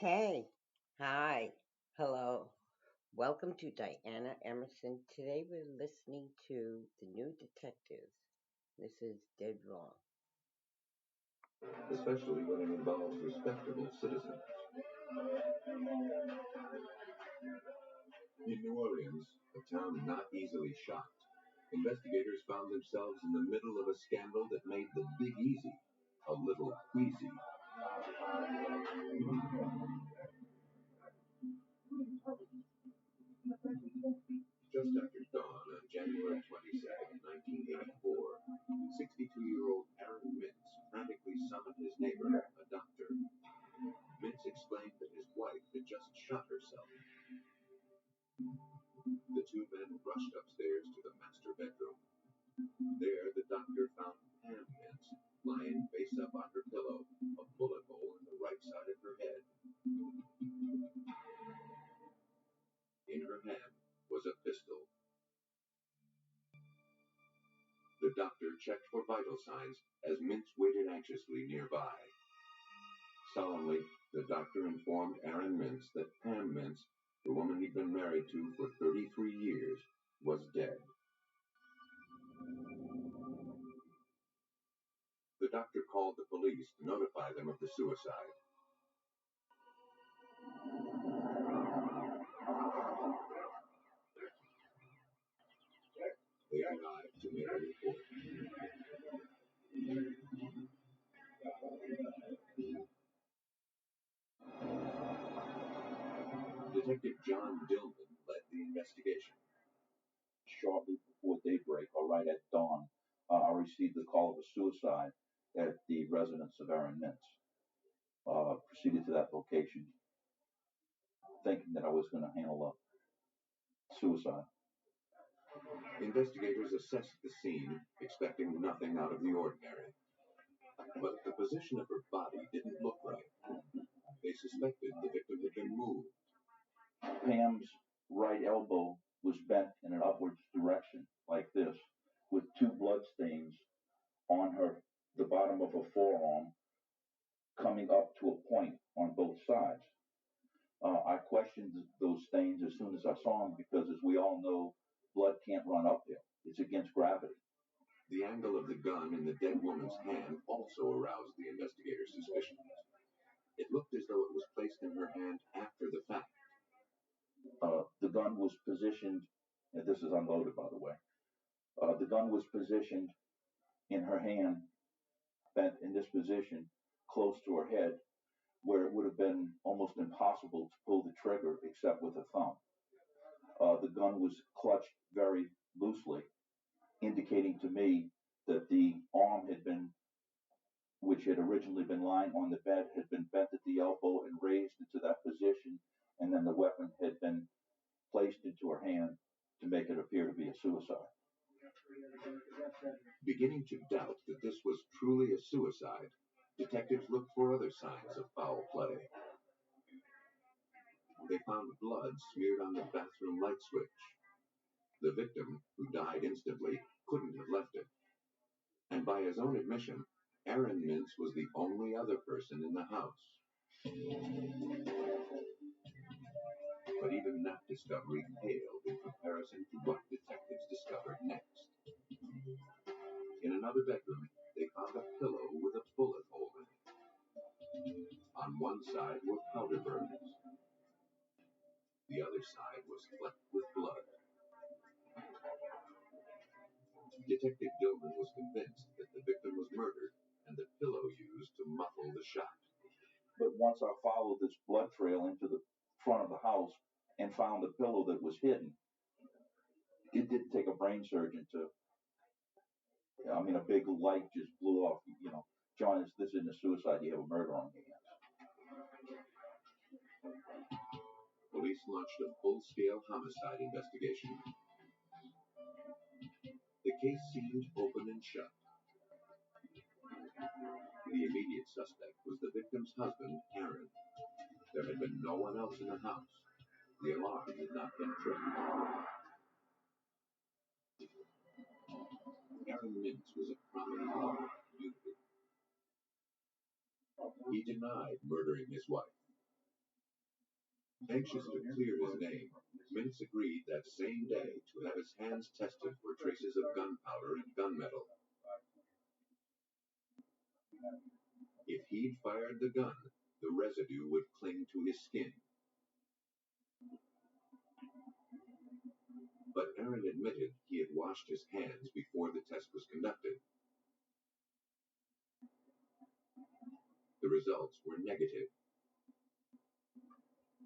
Hey, hi, hello. Welcome to Diana Emerson. Today we're listening to The New Detectives. This is Dead Wrong. Especially when it involves respectable citizens. In New Orleans, a town not easily shocked, investigators found themselves in the middle of a scandal that made the Big Easy a little queasy. Just after dawn on January 22nd, 1984, 62-year-old Aaron Mintz frantically summoned his neighbor, a doctor. Mintz explained that his wife had just shot herself. The two men rushed upstairs to the master bedroom. There, the doctor found Pam Mintz lying face up on her pillow, a bullet hole in the right side of her head. In her hand was a pistol. The doctor checked for vital signs as Mintz waited anxiously nearby. Solemnly, the doctor informed Aaron Mintz that Pam Mintz, the woman he'd been married to for 33 years, was dead. The doctor called the police to notify them of the suicide. They arrived to make a report. Detective John Dillman led the investigation. Shortly before daybreak, or right at dawn, I received the call of a suicide at the residence of Aaron Mintz. Proceeded to that location, thinking that I was going to handle a suicide. Investigators assessed the scene, expecting nothing out of the ordinary. But the position of her body didn't look right. They suspected the victim had been moved. Pam's right elbow was bent in an upwards direction, like this, with two blood stains on the bottom of her forearm, coming up to a point on both sides. I questioned those stains as soon as I saw them because, as we all know, blood can't run uphill. It's against gravity. The angle of the gun in the dead woman's hand also aroused the investigators' suspicions. It looked as though it was placed in her hand after the fact. The gun was positioned, and this is unloaded, by the way. The gun was positioned in her hand, bent in this position, close to her head, where it would have been almost impossible to pull the trigger except with a thumb. The gun was clutched very loosely, indicating to me that the arm which had originally been lying on the bed, had been bent at the elbow and raised into that position, and then the weapon had been placed into her hand to make it appear to be a suicide. Beginning to doubt that this was truly a suicide, detectives looked for other signs of foul play. They found blood smeared on the bathroom light switch. The victim, who died instantly, couldn't have left it. And by his own admission, Aaron Mintz was the only other person in the house. But even that discovery paled in comparison to what detectives discovered next. In another bedroom, they found a pillow with a bullet hole in it. On one side were powder burns. The other side was flecked with blood. Detective Dillman was convinced that the victim was murdered and the pillow used to muffle the shot. But once I followed this blood trail into the front of the house and found the pillow that was hidden, it didn't take a brain surgeon a big light just blew off. John, this isn't a suicide. You have a murder on your hands. Police launched a full-scale homicide investigation. The case seemed open and shut. The immediate suspect was the victim's husband, Aaron. There had been no one else in the house. The alarm had not been tripped. Aaron Mintz was a prominent member of the community. He denied murdering his wife. Anxious to clear his name, Mintz agreed that same day to have his hands tested for traces of gunpowder and gunmetal. If he'd fired the gun, the residue would cling to his skin. But Aaron admitted he had washed his hands before the test was conducted. The results were negative.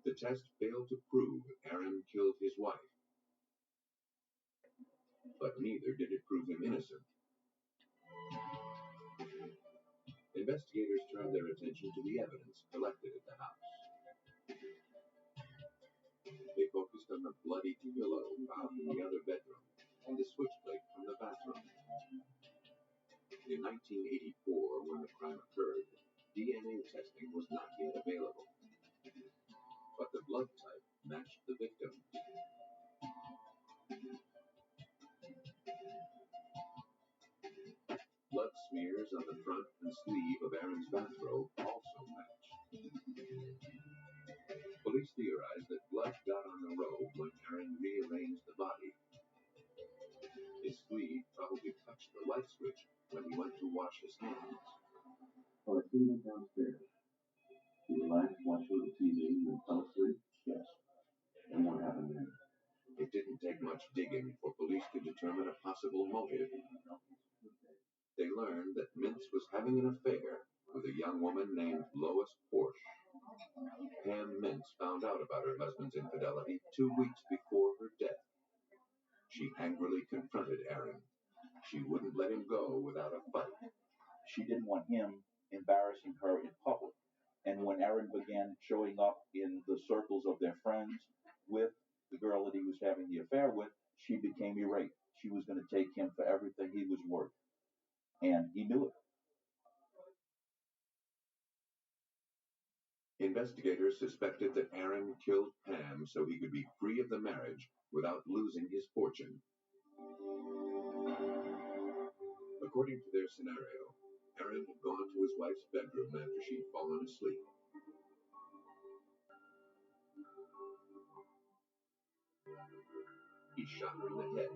The test failed to prove Aaron killed his wife, but neither did it prove him innocent. Investigators turned their attention to the evidence collected at the house. They focused on the bloody pillow found in the other bedroom and the switchblade from the bathroom. In 1984, when the crime occurred, DNA testing was not yet available, but the blood type matched the victim's. Blood smears on the front and sleeve of Aaron's bathrobe also matched. Police theorized that blood got on the robe when Aaron rearranged the body. His sleeve probably touched the light switch when he went to wash his hands. So I see you downstairs. You relaxed, watched a little TV, and fell asleep? Yes. And what happened then? It didn't take much digging for police to determine a possible motive. They learned that Mintz was having an affair with a young woman named Lois Porsche. Pam Mintz found out about her husband's infidelity 2 weeks before her death. She angrily confronted Aaron. She wouldn't let him go without a fight. She didn't want him embarrassing her in public. And when Aaron began showing up in the circles of their friends with the girl that he was having the affair with, she became irate. She was going to take him for everything he was worth. And he knew it. Investigators suspected that Aaron killed Pam so he could be free of the marriage without losing his fortune. According to their scenario, Aaron had gone to his wife's bedroom after she'd fallen asleep. He shot her in the head,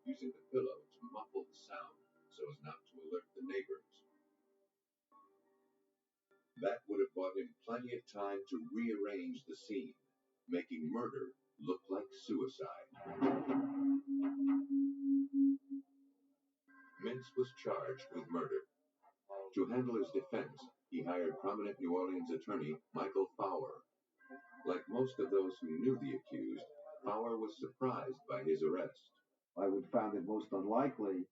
using the pillow to muffle the sound so as not to alert the neighbors. That would have bought him plenty of time to rearrange the scene, making murder look like suicide. Mintz was charged with murder. To handle his defense, he hired prominent New Orleans attorney Michael Fauer. Like most of those who knew the accused, Fauer was surprised by his arrest. I would found it most unlikely,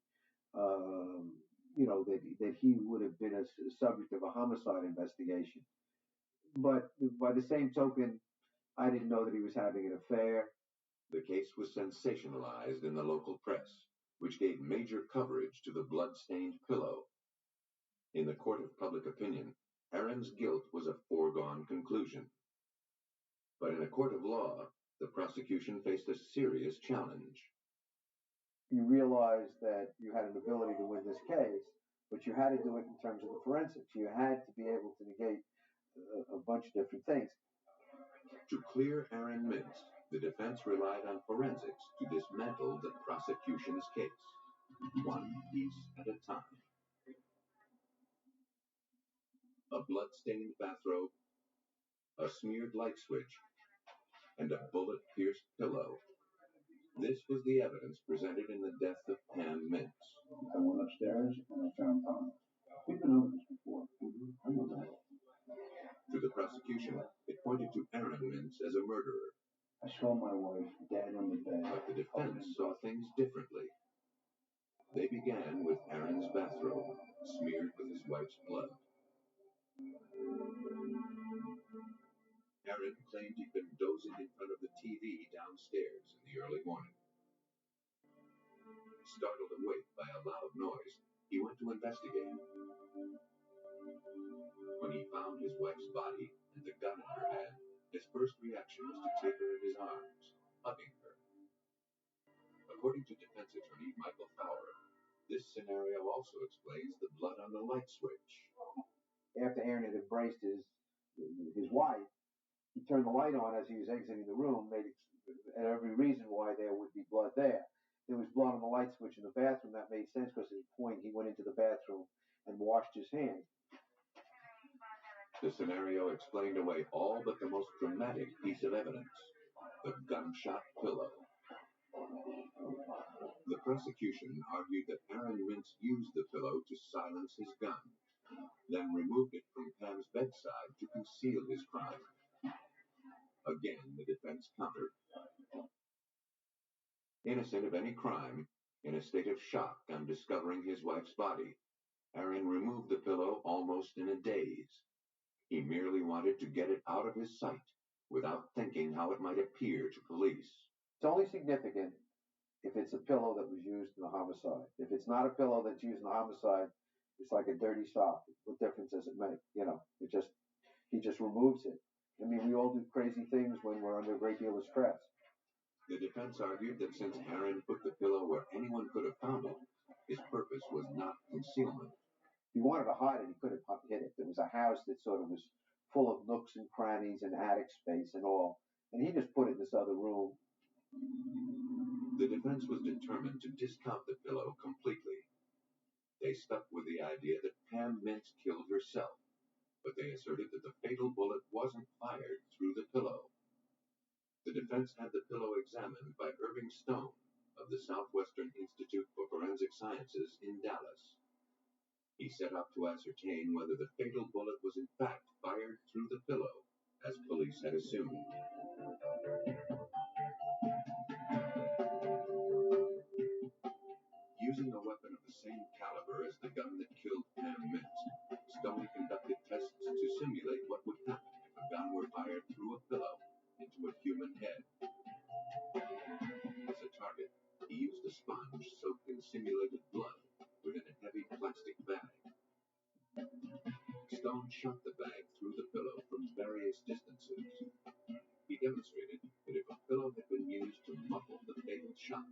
um, that he would have been a subject of a homicide investigation. But by the same token, I didn't know that he was having an affair. The case was sensationalized in the local press, which gave major coverage to the blood-stained pillow. In the court of public opinion, Aaron's guilt was a foregone conclusion. But in a court of law, the prosecution faced a serious challenge. You realized that you had an ability to win this case, but you had to do it in terms of the forensics. You had to be able to negate a bunch of different things. To clear Aaron Mintz, the defense relied on forensics to dismantle the prosecution's case, one piece at a time. A blood-stained bathrobe, a smeared light switch, and a bullet-pierced pillow. This was the evidence presented in the death of Pam Mintz. I went upstairs and I found Tom. We've been over this before. I know that. To the prosecution, it pointed to Aaron Mintz as a murderer. I saw my wife dead on the bed. But the defense saw things differently. They began with Aaron's bathrobe, smeared with his wife's blood. Aaron claimed he'd been dozing in front of the TV downstairs in the early morning. Startled awake by a loud noise, he went to investigate. When he found his wife's body and the gun in her hand, his first reaction was to take her in his arms, hugging her. According to defense attorney Michael Fauer, this scenario also explains the blood on the light switch. After Aaron had embraced his wife, He turned the light on as he was exiting the room, made every reason why there would be blood there. There was blood on the light switch in the bathroom. That made sense because at a point he went into the bathroom and washed his hands. The scenario explained away all but the most dramatic piece of evidence, the gunshot pillow. The prosecution argued that Aaron Mintz used the pillow to silence his gun, then removed it from Pam's bedside to conceal his crime. Again, the defense countered. Innocent of any crime, in a state of shock on discovering his wife's body, Aaron removed the pillow almost in a daze. He merely wanted to get it out of his sight without thinking how it might appear to police. It's only significant if it's a pillow that was used in a homicide. If it's not a pillow that's used in a homicide, it's like a dirty sock. What difference does it make? He just removes it. I mean, we all do crazy things when we're under a great deal of stress. The defense argued that since Aaron put the pillow where anyone could have found it, his purpose was not concealment. If he wanted to hide it, he could have hid it. There was a house that sort of was full of nooks and crannies and attic space and all, and he just put it in this other room. The defense was determined to discount the pillow completely. They stuck with the idea that Pam Mintz killed herself, but they asserted that the fatal bullet wasn't fired through the pillow. The defense had the pillow examined by Irving Stone of the Southwestern Institute for Forensic Sciences in Dallas. He set out to ascertain whether the fatal bullet was in fact fired through the pillow, as police had assumed. Using a weapon of the same caliber as the gun that killed Pam Mintz, Stone conducted tests to simulate what would happen if a gun were fired through a pillow into a human head. As a target, he used a sponge soaked in simulated blood within a heavy plastic bag. Stone shot the bag through the pillow from various distances. He demonstrated that if a pillow had been used to muffle the fatal shot,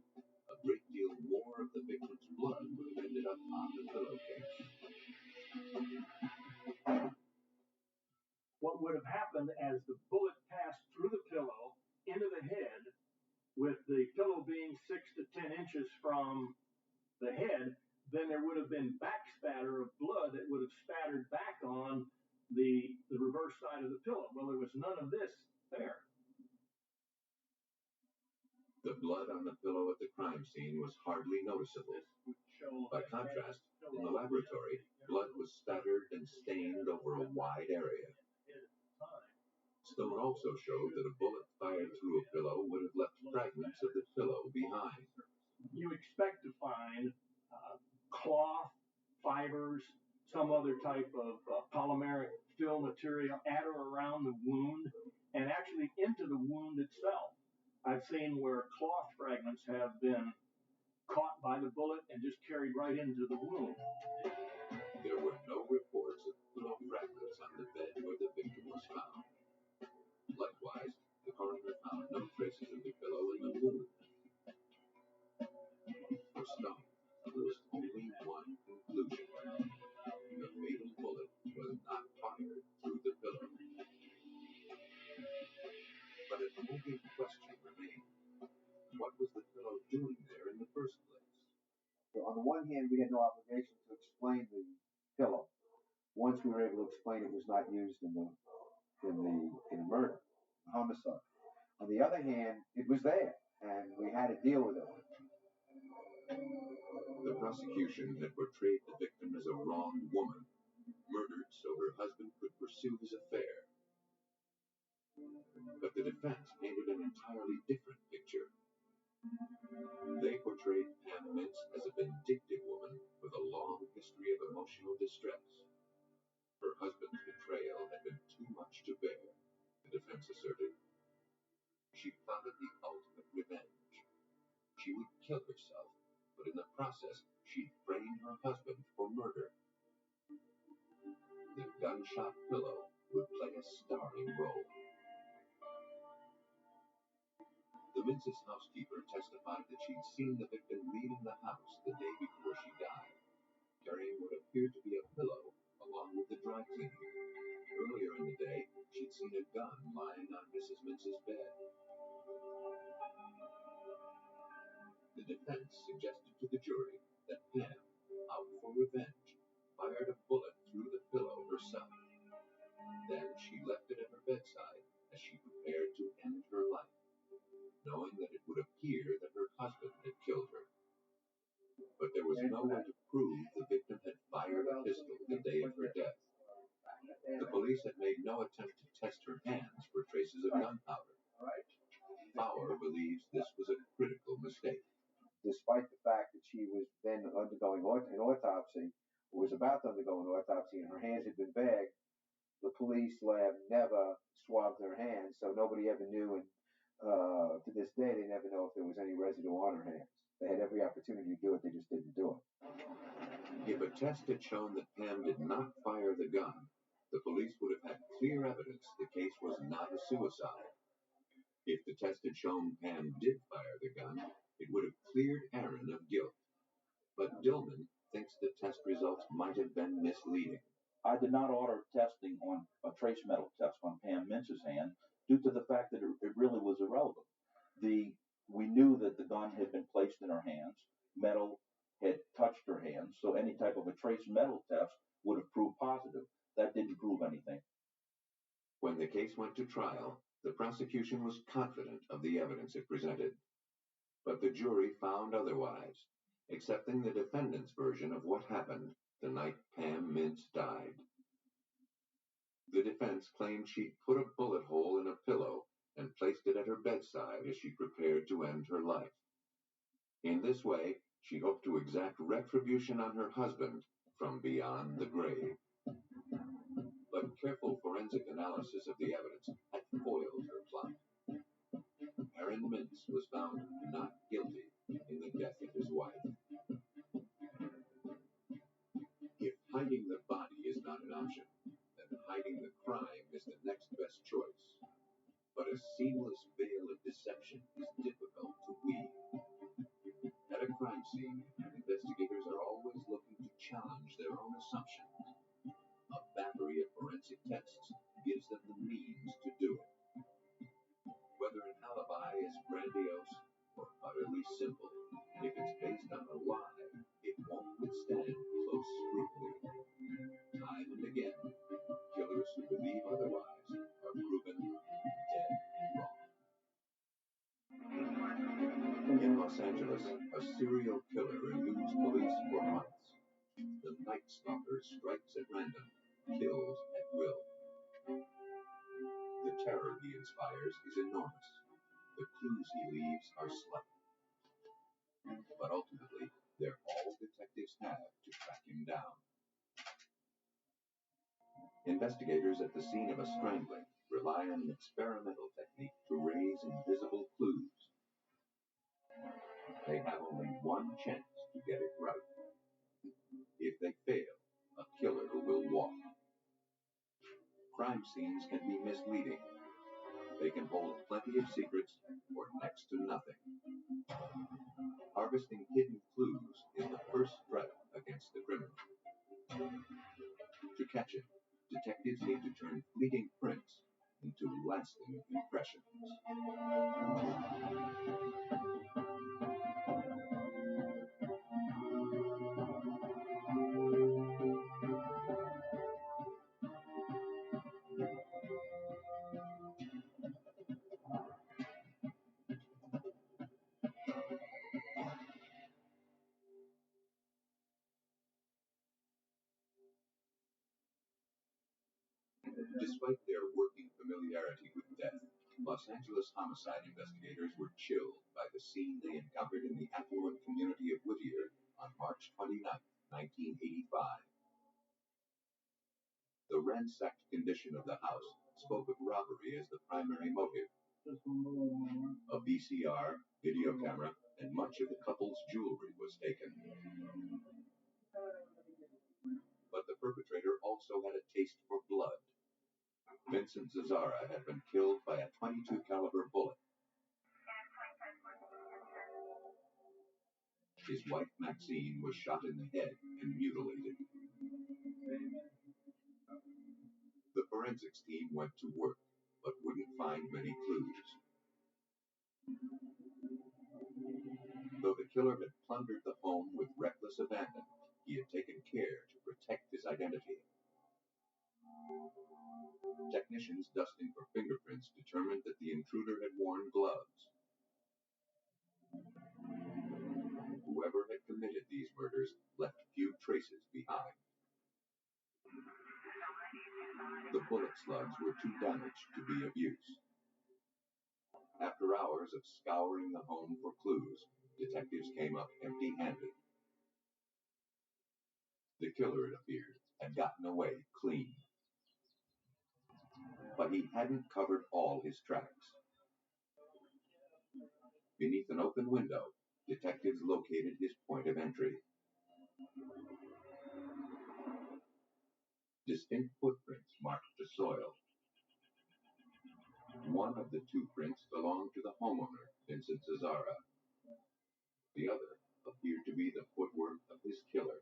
a great deal more of the victim's blood would have ended up on the pillowcase. What would have happened as the bullet passed through the pillow into the head, with the pillow being 6 to 10 inches from the head, then there would have been backspatter of blood that would have spattered back on the reverse side of the pillow. Well, there was none of this there. The blood on the pillow at the crime scene was hardly noticeable. By contrast, in the laboratory, blood was spattered and stained over a wide area. Stone also showed that a bullet fired through a pillow would have left fragments of the pillow behind. You expect to find cloth, fibers, some other type of polymeric fill material at or around the wound, and actually into the wound itself. I've seen where cloth fragments have been caught by the bullet and just carried right into the wound. There were no reports of pillow fragments on the bed where the victim was found. Likewise, the coroner found no traces of the pillow in the wound. For Stone, there was only one conclusion. The fatal bullet was not fired through the pillow. But an only question remained. What was the pillow doing there in the first place? So on the one hand, we had no obligation to explain the pillow. Once we were able to explain it was not used in murder, homicide. On the other hand, it was there, and we had to deal with it. The prosecution had portrayed the victim as a wronged woman, murdered so her husband could pursue his affair. But the defense painted an entirely different picture. They portrayed Pam Mintz as a vindictive woman with a long history of emotional distress. Her husband's betrayal had been too much to bear, the defense asserted. She plotted the ultimate revenge. She would kill herself, but in the process, she'd frame her husband for murder. The gunshot pillow would play a starring role. The Mintz's housekeeper testified that she'd seen the victim leaving the house the day before she died, carrying what appeared to be a pillow along with the dry cleaning. Earlier in the day, she'd seen seen a gun lying on Mrs. Mintz's bed. The defense suggested to the jury that Pam, out for revenge, fired a bullet through the pillow herself. Then she left it at her bedside as she prepared to end her life, knowing that it would appear that her husband had killed her. But there was no way to prove the victim had fired a pistol the day of her death. The police had made no attempt to test her hands for traces of gunpowder. Fowler believes this was a critical mistake. Despite the fact that she was then undergoing an autopsy, or was about to undergo an autopsy, and her hands had been bagged, the police lab never swabbed her hands, so nobody ever knew, and to this day, they never know if there was any residue on her hands. They had every opportunity to do it, they just didn't do it. If a test had shown that Pam did not fire the gun, the police would have had clear evidence the case was not a suicide. If the test had shown Pam did fire the gun, it would have cleared Aaron of guilt. But Dillman thinks the test results might have been misleading. I did not order testing on a trace metal test on Pam Mintz's hand due to the fact that it really was irrelevant. We knew that the gun had been placed in her hands, metal had touched her hands, so any type of a trace metal test would have proved positive. That didn't prove anything. When the case went to trial, the prosecution was confident of the evidence it presented. But the jury found otherwise, accepting the defendant's version of what happened the night Pam Mintz died. The defense claimed she'd put a bullet hole in a pillow and placed it at her bedside as she prepared to end her life. In this way, she hoped to exact retribution on her husband from beyond the grave. But careful forensic analysis of the evidence had foiled her plot. Aaron Mintz was found not guilty in the death of his wife. If hiding the body is not an option, then hiding the crime is the next best choice. But a seamless veil of deception is difficult to weave. At a crime scene, investigators are always looking to challenge their own assumptions. A battery of forensic tests gives them the means to do it. Whether an alibi is grandiose or utterly simple, if it's based on a lie, it won't withstand close scrutiny. Time and again, killers who believe otherwise are proven dead wrong. In Los Angeles, a serial killer eludes police for months. The Night Stalker strikes at random, kills at will. The terror he inspires is enormous. The clues he leaves are slight. But ultimately, they're all detectives have to track him down. Investigators at the scene of a strangling rely on an experimental technique to raise invisible clues. They have only one chance to get it right. If they fail, a killer will walk. Crime scenes can be misleading. They can hold plenty of secrets or next to nothing. Harvesting hidden clues is the first threat against the criminal. To catch him, detectives need to turn fleeting prints into lasting impressions. Despite their working familiarity with death, Los Angeles homicide investigators were chilled by the scene they encountered in the affluent community of Whittier on March 29, 1985. The ransacked condition of the house spoke of robbery as the primary motive. A VCR, video camera, and much of the couple's jewelry was taken. But the perpetrator also had a taste for blood. Vincent Zazzara had been killed by a .22 caliber bullet. His wife Maxine was shot in the head and mutilated. The forensics team went to work. but wouldn't find many clues. Though the killer had plundered the home with reckless abandon, he had taken care to protect his identity. Technicians dusting for fingerprints determined that the intruder had worn gloves. Whoever had committed these murders left few traces behind. The bullet slugs were too damaged to be of use. After hours of scouring the home for clues, detectives came up empty-handed. The killer, it appeared, had gotten away clean. But he hadn't covered all his tracks. Beneath an open window, detectives located his point of entry. Distinct footprints marked the soil. One of the two prints belonged to the homeowner, Vincent Zazzara. The other appeared to be the footwork of his killer.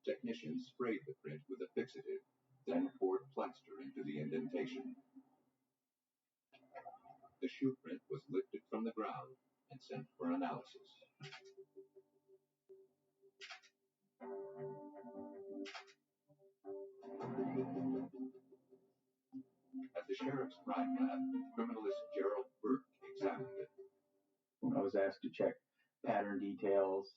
Technicians sprayed the print with a fixative, then poured plaster into the indentation. The shoe print was lifted from the ground and sent for analysis. At the sheriff's crime lab, criminalist Gerald Burke examined it. I was asked to check pattern details,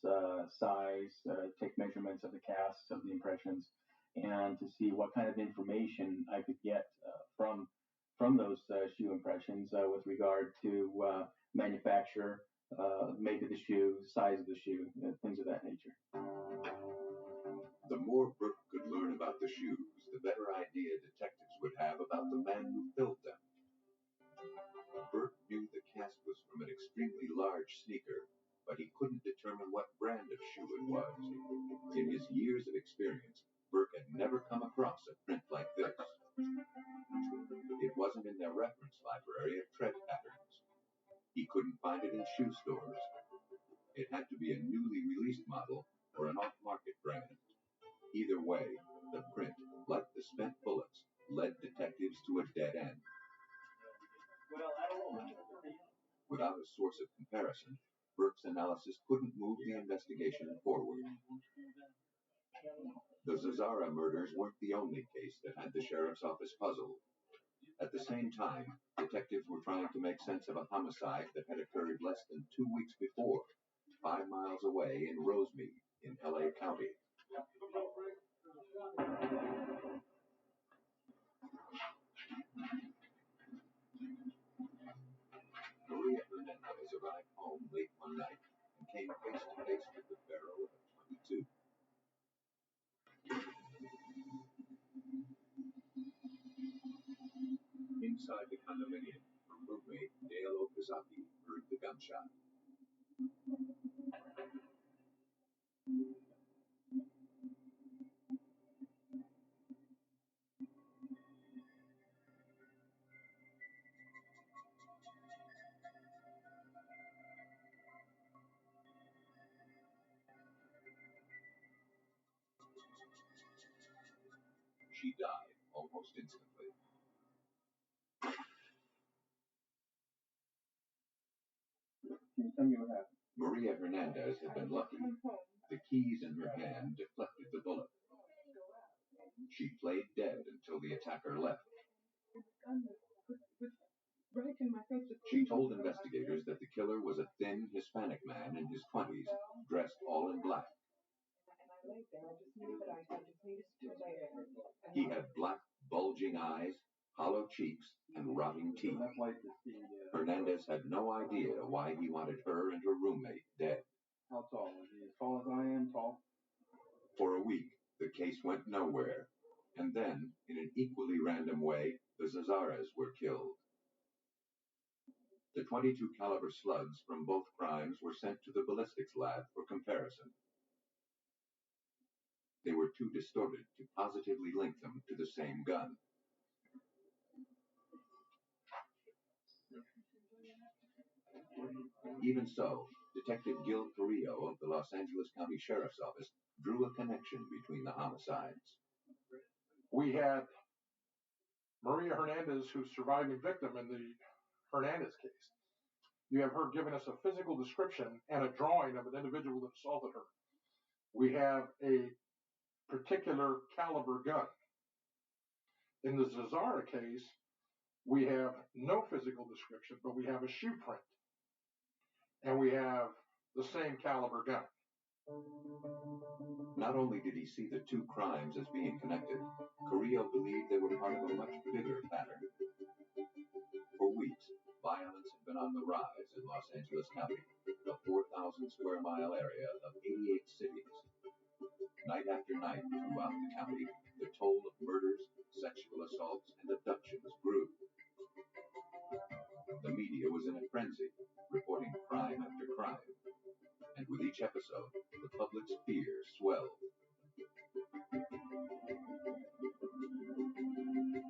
size, take measurements of the casts of the impressions, and to see what kind of information I could get from those shoe impressions with regard to manufacturer, make of the shoe, size of the shoe, things of that nature. The more Burke could learn about the shoes, the better idea detectives would have about the man who filled them. Burke knew the cast was from an extremely large sneaker, but he couldn't determine what brand of shoe it was. In his years of experience, Burke had never come across a print like this. It wasn't in their reference library of tread patterns. He couldn't find it in shoe stores. It had to be a newly released model or an off-market brand. Either way, the print, like the spent bullets, led detectives to a dead end. Without a source of comparison, Burke's analysis couldn't move the investigation forward. The Zazzara murders weren't the only case that had the sheriff's office puzzled. At the same time, detectives were trying to make sense of a homicide that had occurred less than 2 weeks before, 5 miles away in Rosemead, in L.A. County. Maria Hernandez arrived home late one night and came face to face with the barrel of a .22. Inside the condominium, her roommate, Dale Okazaki, heard the gunshot. She died almost instantly. Can you tell me what happened? Maria Hernandez had been lucky. The keys in her hand deflected the bullet. She played dead until the attacker left. She told investigators that the killer was a thin Hispanic man in his 20s, dressed all in black. He had black, bulging eyes, hollow cheeks, and rotting teeth. Hernandez had no idea why he wanted her and her roommate dead. How tall? Is he as tall as I am? Tall? For a week, the case went nowhere. And then, in an equally random way, the Zazzaras were killed. The .22 caliber slugs from both crimes were sent to the ballistics lab for comparison. They were too distorted to positively link them to the same gun. Even so, Detective Gil Carrillo of the Los Angeles County Sheriff's Office drew a connection between the homicides. We had Maria Hernandez, who's surviving victim in the Hernandez case. You have her giving us a physical description and a drawing of an individual that assaulted her. We have a particular caliber gun. In the Zazzara case, we have no physical description, but we have a shoe print. And we have the same caliber gun. Not only did he see the two crimes as being connected, Carrillo believed they were part of a much bigger pattern. For weeks, violence had been on the rise in Los Angeles County, a 4,000 square mile area of 88 cities. Night after night throughout the county, the toll of murders, sexual assaults, and abductions grew. The media was in a frenzy, reporting crime after crime. And with each episode, the public's fear swelled.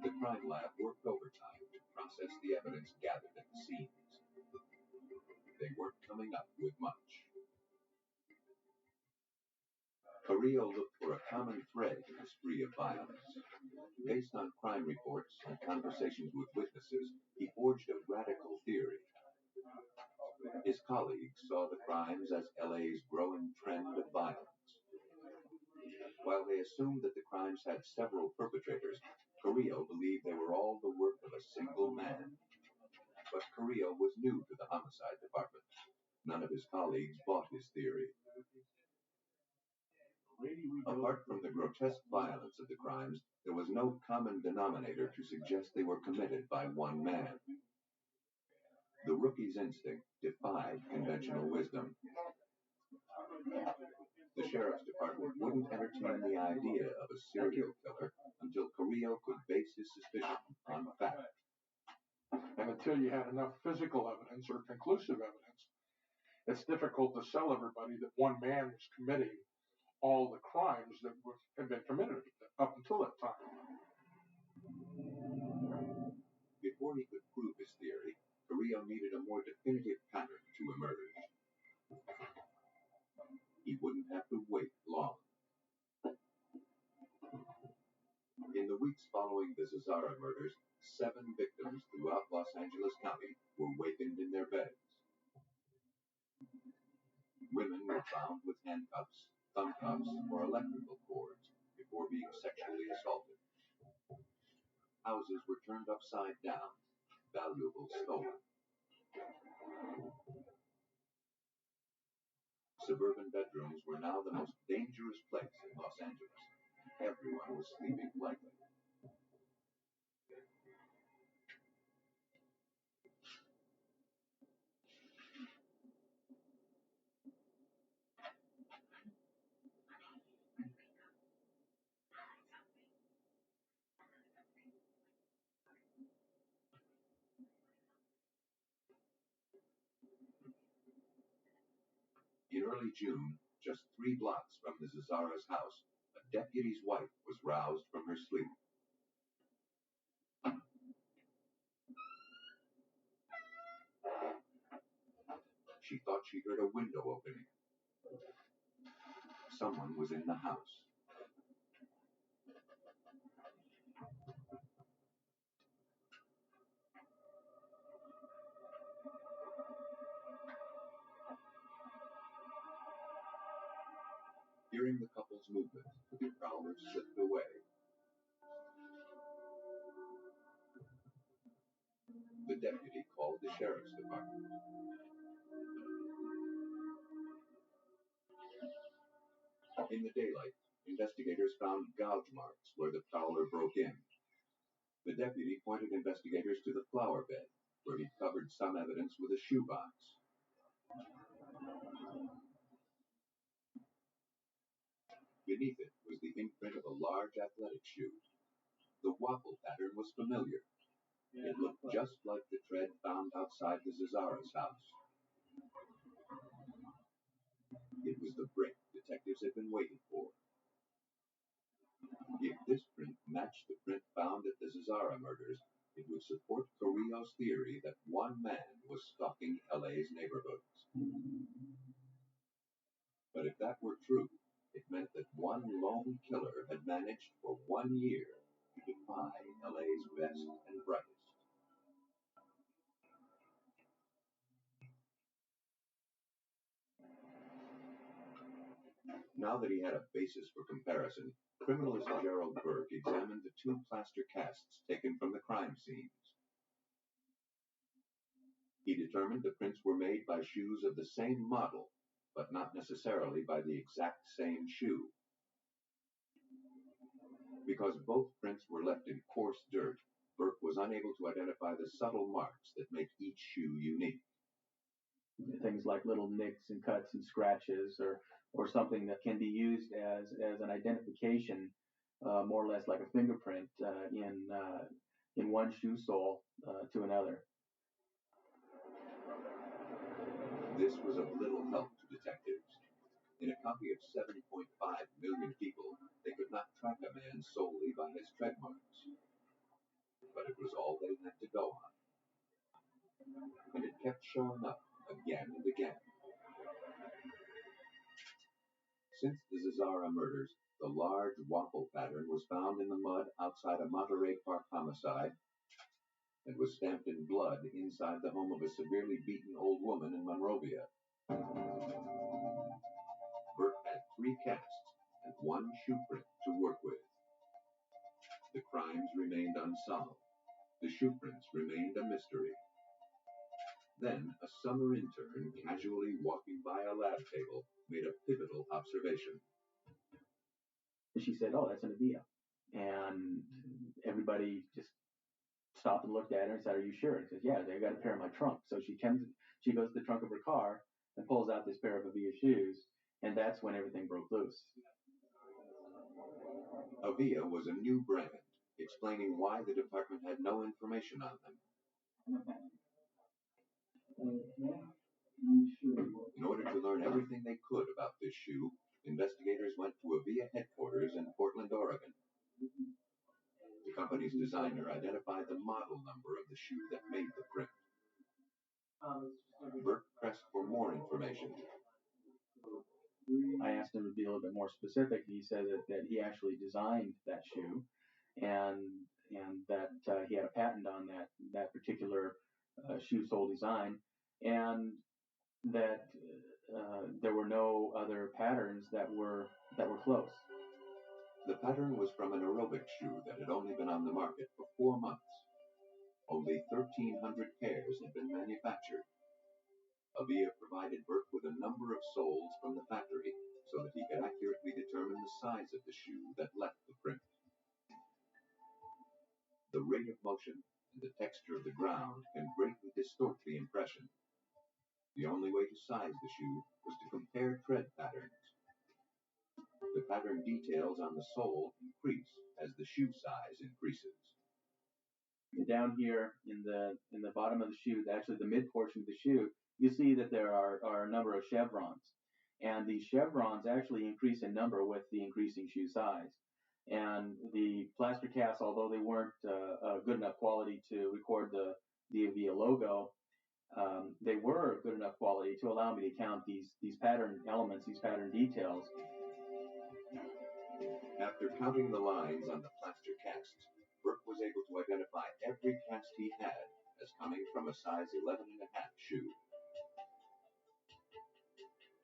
The crime lab worked overtime to process the evidence gathered at the scenes. They weren't coming up with much. Carrillo looked for a common thread in the spree of violence. Based on crime reports and conversations with witnesses, he forged a radical theory. His colleagues saw the crimes as LA's growing trend of violence. While they assumed that the crimes had several perpetrators, Carrillo believed they were all the work of a single man. But Carrillo was new to the homicide department. None of his colleagues bought his theory. Apart from the grotesque violence of the crimes, there was no common denominator to suggest they were committed by one man. The rookie's instinct defied conventional wisdom. The sheriff's department wouldn't entertain the idea of a serial killer until Carrillo could base his suspicion on fact. And until you had enough physical evidence or conclusive evidence, it's difficult to sell everybody that one man was committing all the crimes that had been committed up until that time. Before he could prove his theory, Carrillo needed a more definitive pattern to emerge. He wouldn't have to wait long. In the weeks following the Zazzara murders, 7 victims throughout Los Angeles County were wakened in their beds. Women were bound with handcuffs, thumb cuffs, or electrical cords before being sexually assaulted. Houses were turned upside down, valuables stolen. Suburban bedrooms were now the most dangerous place in Los Angeles. Everyone was sleeping lightly. In early June, just 3 blocks from the Zazzara's house, a deputy's wife was roused from her sleep. She thought she heard a window opening. Someone was in the house. Hearing the couple's movement, the prowler slipped away. The deputy called the sheriff's department. In the daylight, investigators found gouge marks where the prowler broke in. The deputy pointed investigators to the flower bed, where he covered some evidence with a shoebox. Beneath it was the imprint of a large athletic shoe. The waffle pattern was familiar. It looked just like the tread found outside the Zazzara's house. It was the brick detectives had been waiting for. If this print matched the print found at the Zazzara murders, it would support Carrillo's theory that one man was stalking LA's neighborhoods. But if that were true, it meant that one lone killer had managed for 1 year to defy LA's best and brightest. Now that he had a basis for comparison, criminalist Gerald Burke examined the two plaster casts taken from the crime scenes. He determined the prints were made by shoes of the same model, but not necessarily by the exact same shoe. Because both prints were left in coarse dirt, Burke was unable to identify the subtle marks that make each shoe unique. Things like little nicks and cuts and scratches, or something that can be used as an identification, more or less like a fingerprint in one shoe sole to another. This was of little help to detectives. In a country of 7.5 million people, they could not track a man solely by his tread marks. But it was all they had to go on. And it kept showing up again and again. Since the Zazzara murders, the large waffle pattern was found in the mud outside a Monterey Park homicide and was stamped in blood inside the home of a severely beaten old woman in Monrovia. Burke had 3 casts and 1 shoe print to work with. The crimes remained unsolved. The shoe prints remained a mystery. Then a summer intern casually walking by a lab table made a pivotal observation. And she said, "Oh, that's an Avia." And everybody just stopped and looked at her and said, "Are you sure?" And says, "Yeah, they got a pair in my trunk." So she goes to the trunk of her car and pulls out this pair of Avia shoes, and that's when everything broke loose. Avia was a new brand, explaining why the department had no information on them. In order to learn everything they could about this shoe, investigators went to Avia headquarters in Portland, Oregon. The company's designer identified the model number of the shoe that made the print. Burke pressed for more information. I asked him to be a little bit more specific. He said that he actually designed that shoe, and that he had a patent on that particular shoe sole design, and that there were no other patterns that were close. The pattern was from an aerobic shoe that had only been on the market for 4 months. Only 1,300 pairs had been manufactured. Avia provided Burke with a number of soles from the factory so that he could accurately determine the size of the shoe that left the print. The rate of motion and the texture of the ground can greatly distort the impression. The only way to size the shoe was to compare tread patterns. The pattern details on the sole increase as the shoe size increases. Down here in the bottom of the shoe, actually the mid portion of the shoe, you see that there are a number of chevrons, and these chevrons actually increase in number with the increasing shoe size. And the plaster casts, although they weren't good enough quality to record the Avia logo, they were good enough quality to allow me to count these pattern elements, these pattern details. After counting the lines on the plaster casts, Burke was able to identify every cast he had as coming from a size 11.5 shoe.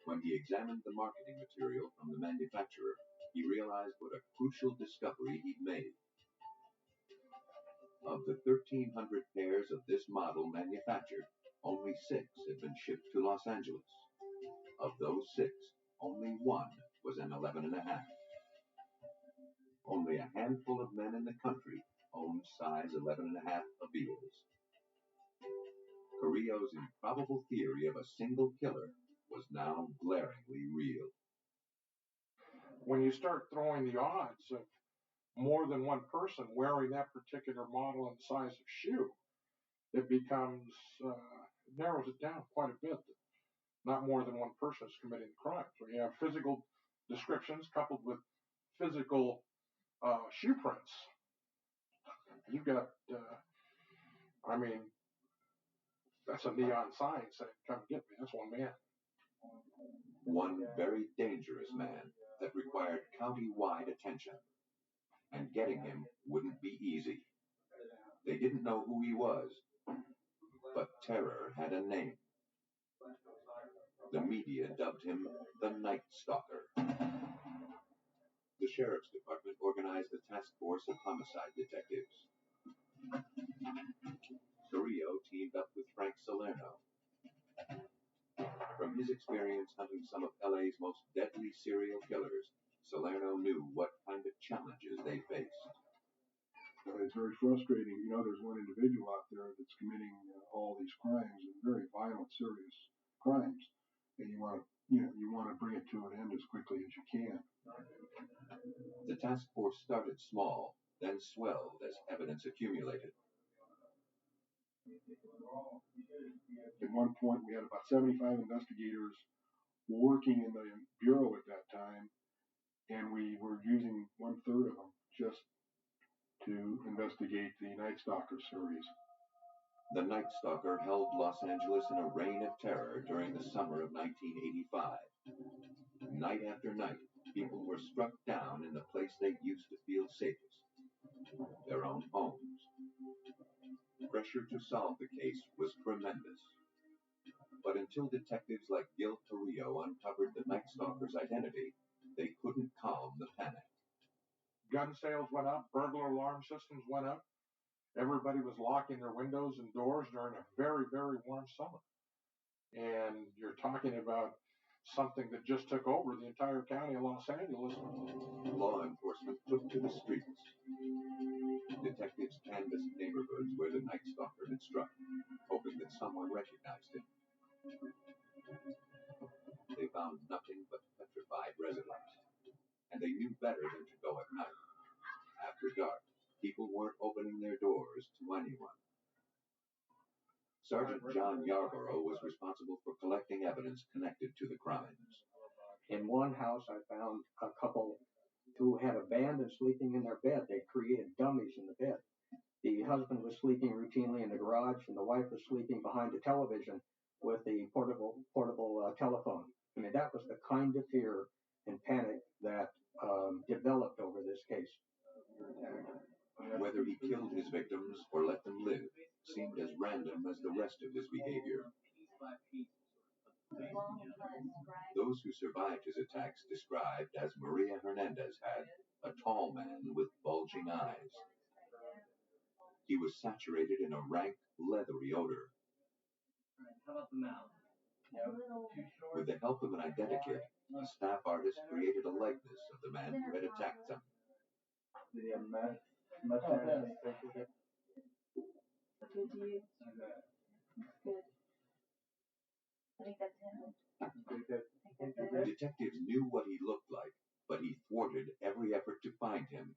When he examined the marketing material from the manufacturer, he realized what a crucial discovery he'd made. Of the 1,300 pairs of this model manufactured, only 6 had been shipped to Los Angeles. Of those 6, only 1 was an 11.5. Only a handful of men in the country owned size 11.5 Avias. Carrillo's improbable theory of a single killer was now glaringly real. When you start throwing the odds of more than one person wearing that particular model and size of shoe, it becomes, narrows it down quite a bit. Not more than one person is committing the crime. So you have physical descriptions coupled with physical shoe prints. You've got, that's a neon sign saying, "Come get me." That's one man. One very dangerous man that required county-wide attention. and getting him wouldn't be easy. They didn't know who he was, but terror had a name. The media dubbed him the Night Stalker. The Sheriff's Department organized a task force of homicide detectives. Carrillo teamed up with Frank Salerno. From his experience hunting some of LA's most deadly serial killers, Salerno knew what kind of challenges they faced. It's very frustrating. You know, there's one individual out there that's committing all these crimes, and very violent, serious crimes, and you want to bring it to an end as quickly as you can. The task force started small, then swelled as evidence accumulated. At one point, we had about 75 investigators working in the bureau at that time, and we were using 1/3 of them just to investigate the Night Stalker series. The Night Stalker held Los Angeles in a reign of terror during the summer of 1985. Night after night, people were struck down in the place they used to feel safest, their own homes. Pressure to solve the case was tremendous. But until detectives like Gil Carrillo uncovered the Night Stalker's identity, they couldn't calm the panic. Gun sales went up, burglar alarm systems went up. Everybody was locking their windows and doors during a very, very warm summer. And you're talking about something that just took over the entire county of Los Angeles. Law enforcement took to the streets. Detectives canvassed neighborhoods where the Night Stalker had struck, hoping that someone recognized him. They found nothing but petrified residents, and they knew better than to go at night. After dark, people weren't opening their doors to anyone. Sergeant John Yarborough was responsible for collecting evidence connected to the crimes. In one house, I found a couple who had abandoned sleeping in their bed. They created dummies in the bed. The husband was sleeping routinely in the garage, and the wife was sleeping behind the television with the portable telephone. I mean, that was the kind of fear and panic that developed over this case. Whether he killed his victims or let them live seemed as random as the rest of his behavior. Those who survived his attacks described as Maria Hernandez had, a tall man with bulging eyes. He was saturated in a rank, leathery odor. With the help of an identikit, a staff artist created a likeness of the man who had attacked them. Did he have a mustache? Good to you. Good. I think that's him. Detectives knew what he looked like, but he thwarted every effort to find him.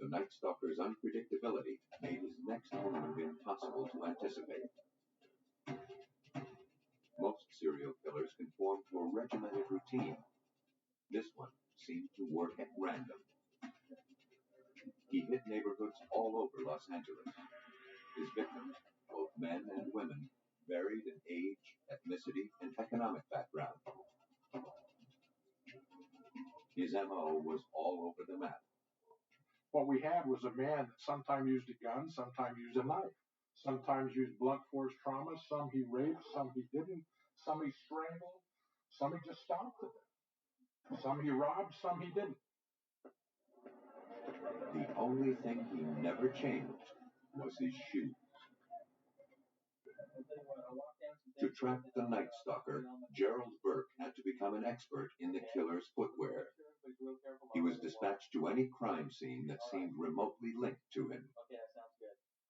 The Night Stalker's unpredictability made his next move impossible to anticipate. Most serial killers conform to a regimented routine. This one seemed to work at random. He hit neighborhoods all over Los Angeles. His victims, both men and women, varied in age, ethnicity, and economic background. His MO was all over the map. What we had was a man that sometimes used a gun, sometimes used a knife, sometimes used blunt force trauma, some he raped, some he didn't, some he strangled, some he just stopped to them. Some he robbed, some he didn't. The only thing he never changed was his shoes. To track the Night Stalker, Gerald Burke had to become an expert in the killer's footwear. He was dispatched to any crime scene that seemed remotely linked to him.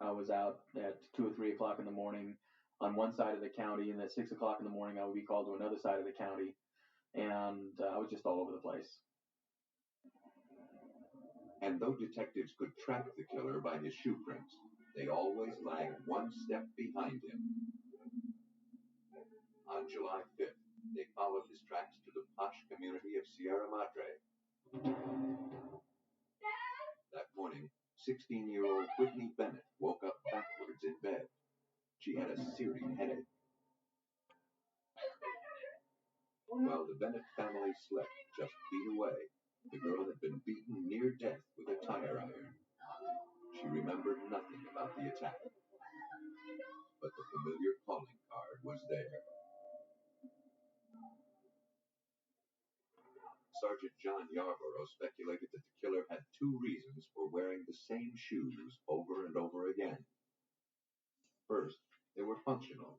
I was out at 2 or 3 o'clock in the morning on one side of the county, and at 6 o'clock in the morning I would be called to another side of the county, and I was just all over the place. And though detectives could track the killer by his shoe prints, they always lagged one step behind him. On July 5th, they followed his tracks to the posh community of Sierra Madre. That morning, 16-year-old Whitney Bennett woke up backwards in bed. She had a searing headache. While the Bennett family slept just feet away, the girl had been beaten near death with a tire iron. She remembered nothing about the attack, but the familiar calling card was there. Sergeant John Yarborough speculated that the killer had two reasons for wearing the same shoes over and over again. First, they were functional.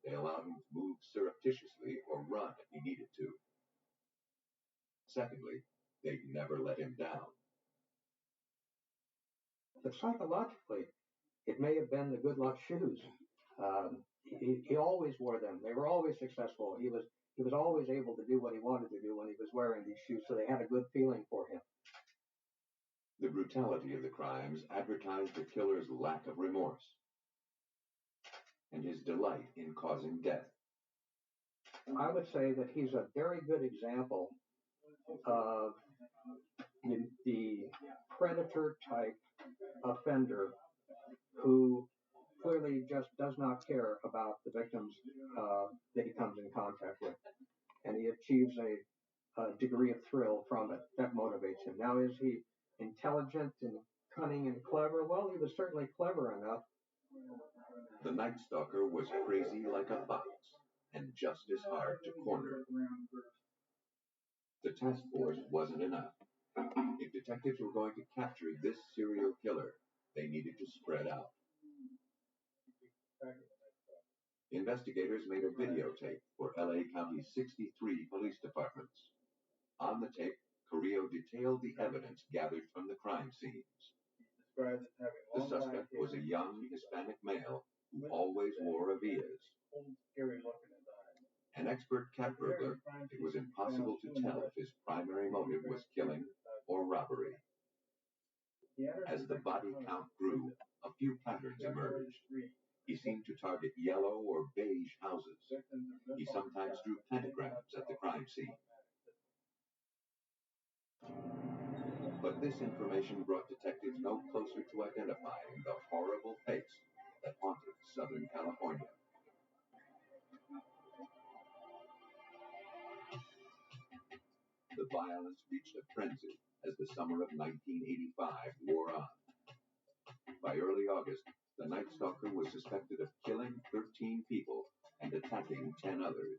They allowed him to move surreptitiously or run if he needed to. Secondly, they never let him down. But psychologically, it may have been the good luck shoes. He always wore them. They were always successful. He was always able to do what he wanted to do when he was wearing these shoes, so they had a good feeling for him. The brutality of the crimes advertised the killer's lack of remorse and his delight in causing death. I would say that he's a very good example of the predator-type offender who clearly just does not care about the victims that he comes in contact with. And he achieves a degree of thrill from it that motivates him. Now, is he intelligent and cunning and clever? Well, he was certainly clever enough. The Night Stalker was crazy like a fox and just as hard to corner. The task force wasn't enough. If detectives were going to capture this serial killer, they needed to spread out. Investigators made a videotape for LA County's 63 police departments. On the tape, Carrillo detailed the evidence gathered from the crime scenes. The suspect was a young Hispanic male who always wore a Vias. An expert cat burglar, it was impossible to tell if his primary motive was killing or robbery. As the body count grew, a few patterns emerged. He seemed to target yellow or beige houses. He sometimes drew pentagrams at the crime scene. But this information brought detectives no closer to identifying the horrible face that haunted Southern California. The violence reached a frenzy as the summer of 1985 wore on. By early August, the Night Stalker was suspected of killing 13 people and attacking 10 others.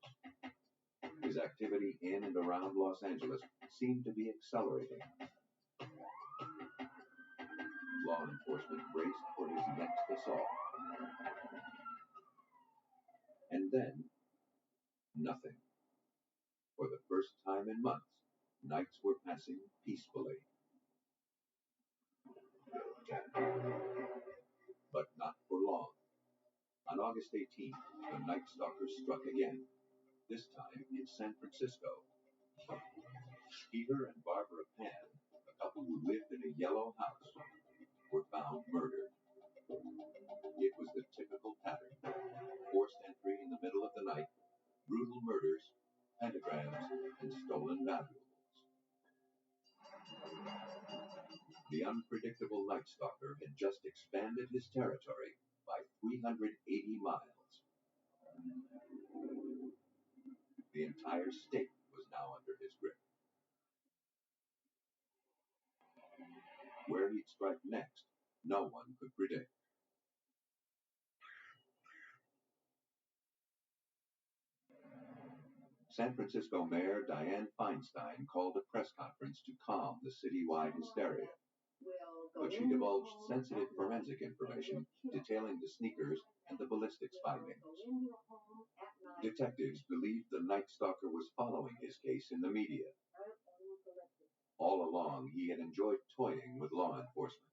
His activity in and around Los Angeles seemed to be accelerating. Law enforcement braced for his next assault. And then, nothing. For the first time in months, nights were passing peacefully. But not for long. On August 18th, the Night Stalker struck again, this time in San Francisco. Peter and Barbara Pan, a couple who lived in a yellow house, were found murdered. It was the typical pattern: forced entry in the middle of the night, brutal murders, pentagrams, and stolen valuables. The unpredictable Night Stalker had just expanded his territory by 380 miles. The entire state was now under his grip. Where he'd strike next, no one could predict. San Francisco Mayor Dianne Feinstein called a press conference to calm the citywide hysteria. But she divulged sensitive forensic information detailing the sneakers and the ballistics findings. Detectives believed the Night Stalker was following his case in the media. All along, he had enjoyed toying with law enforcement.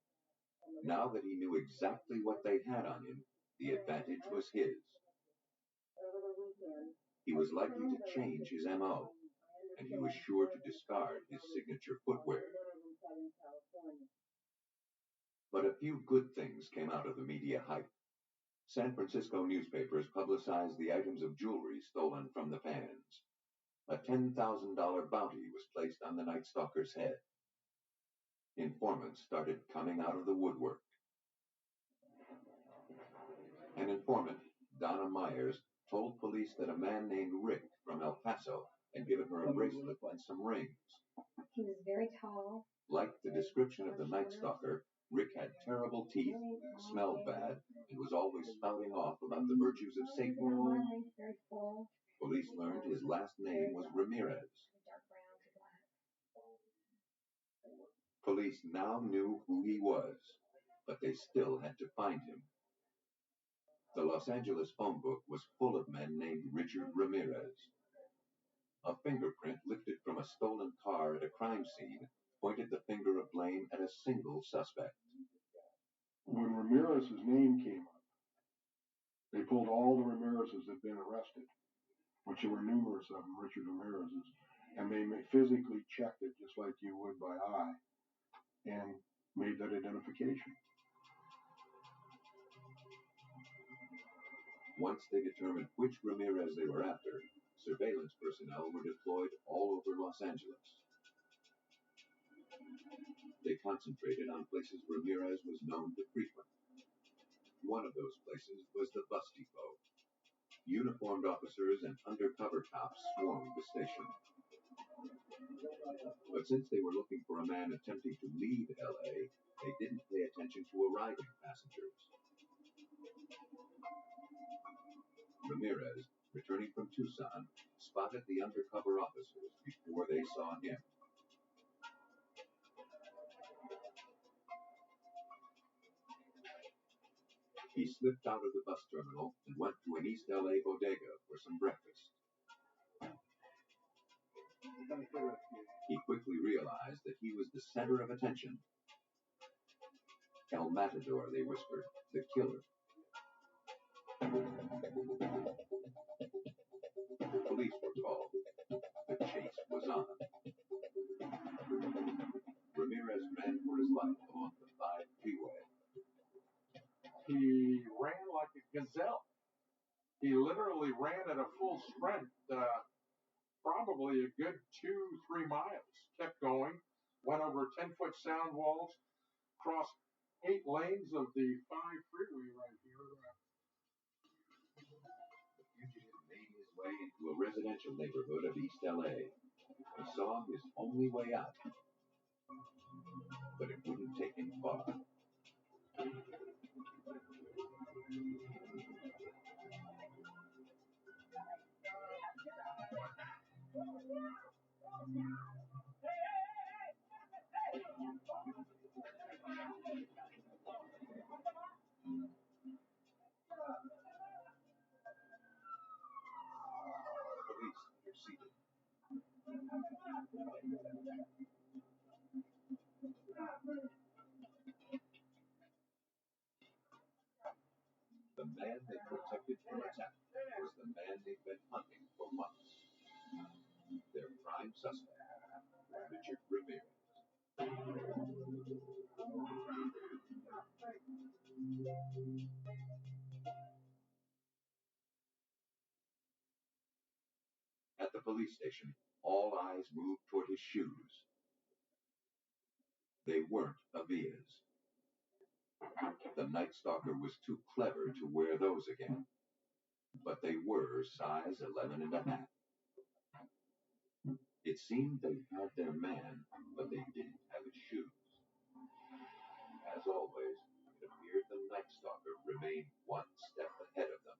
Now that he knew exactly what they had on him, the advantage was his. He was likely to change his M.O., and he was sure to discard his signature footwear. But a few good things came out of the media hype. San Francisco newspapers publicized the items of jewelry stolen from the Pans. A $10,000 bounty was placed on the Night Stalker's head. Informants started coming out of the woodwork. An informant, Donna Myers, told police that a man named Rick from El Paso and given her a bracelet and some rings. He was very tall. Like the description of the Night Stalker, Rick had terrible teeth, smelled bad, and was always spouting off about the virtues of Satan. Very full. Police learned his last name was Ramirez. Dark brown to black. Police now knew who he was, but they still had to find him. The Los Angeles phone book was full of men named Richard Ramirez. A fingerprint lifted from a stolen car at a crime scene pointed the finger of blame at a single suspect. When Ramirez's name came up, they pulled all the Ramirez's that had been arrested, which there were numerous of them, Richard Ramirez's, and they physically checked it just like you would by eye and made that identification. Once they determined which Ramirez they were after, surveillance personnel were deployed all over Los Angeles. They concentrated on places Ramirez was known to frequent. One of those places was the bus depot. Uniformed officers and undercover cops swarmed the station. But since they were looking for a man attempting to leave L.A., they didn't pay attention to arriving passengers. Ramirez, returning from Tucson, spotted the undercover officers before they saw him. He slipped out of the bus terminal and went to an East L.A. bodega for some breakfast. He quickly realized that he was the center of attention. El Matador, they whispered, the killer. Police were called. The chase was on. Ramirez ran for his life along the 5 freeway. He ran like a gazelle. He literally ran at a full sprint, probably a good 2-3 miles. Kept going, went over 10-foot sound walls, crossed 8 lanes of the 5 freeway right here. The fugitive made his way into a residential neighborhood of East L.A. He saw his only way out, but it wouldn't take him far. Police interceded. The man they protected from attack was the man they'd been hunting for months. Their prime suspect, Richard Ramirez. At the police station, all eyes moved toward his shoes. They weren't Avia's. The Night Stalker was too clever to wear those again. But they were size 11 and a half. It seemed they had their man, but they didn't have his shoes. As always, it appeared the Night Stalker remained one step ahead of them.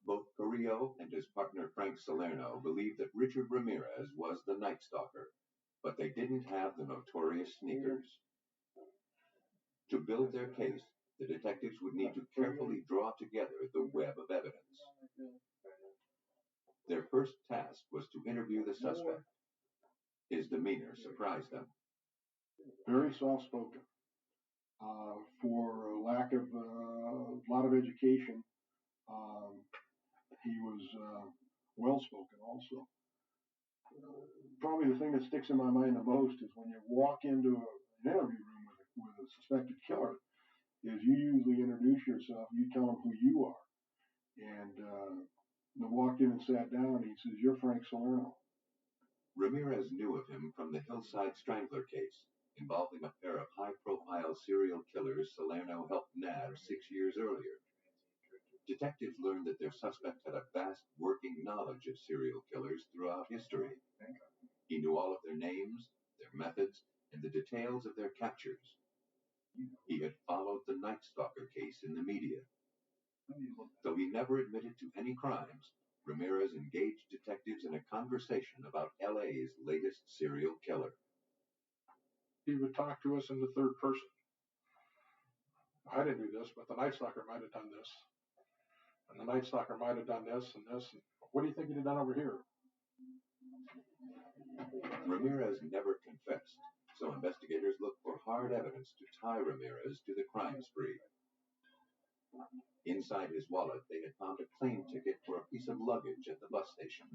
Both Carrillo and his partner Frank Salerno believed that Richard Ramirez was the Night Stalker, but they didn't have the notorious sneakers. To build their case, the detectives would need to carefully draw together the web of evidence. Their first task was to interview the suspect. His demeanor surprised them. Very soft-spoken. For lack of a lot of education, he was well-spoken also. Probably the thing that sticks in my mind the most is when you walk into an interview room with a suspected killer, is you usually introduce yourself, you tell them who you are. And I walked in and sat down, and he says, "You're Frank Salerno." Ramirez knew of him from the Hillside Strangler case, involving a pair of high-profile serial killers Salerno helped nab 6 years earlier. Detectives learned that their suspect had a vast working knowledge of serial killers throughout history. He knew all of their names, their methods, and the details of their captures. He had followed the Night Stalker case in the media. Though he never admitted to any crimes, Ramirez engaged detectives in a conversation about LA's latest serial killer. He would talk to us in the third person. I didn't do this, but the Night Stalker might have done this. And the Night Stalker might have done this and this. And what do you think he'd have done over here? Ramirez never confessed, so investigators looked for hard evidence to tie Ramirez to the crime spree. Inside his wallet, they had found a plane ticket for a piece of luggage at the bus station.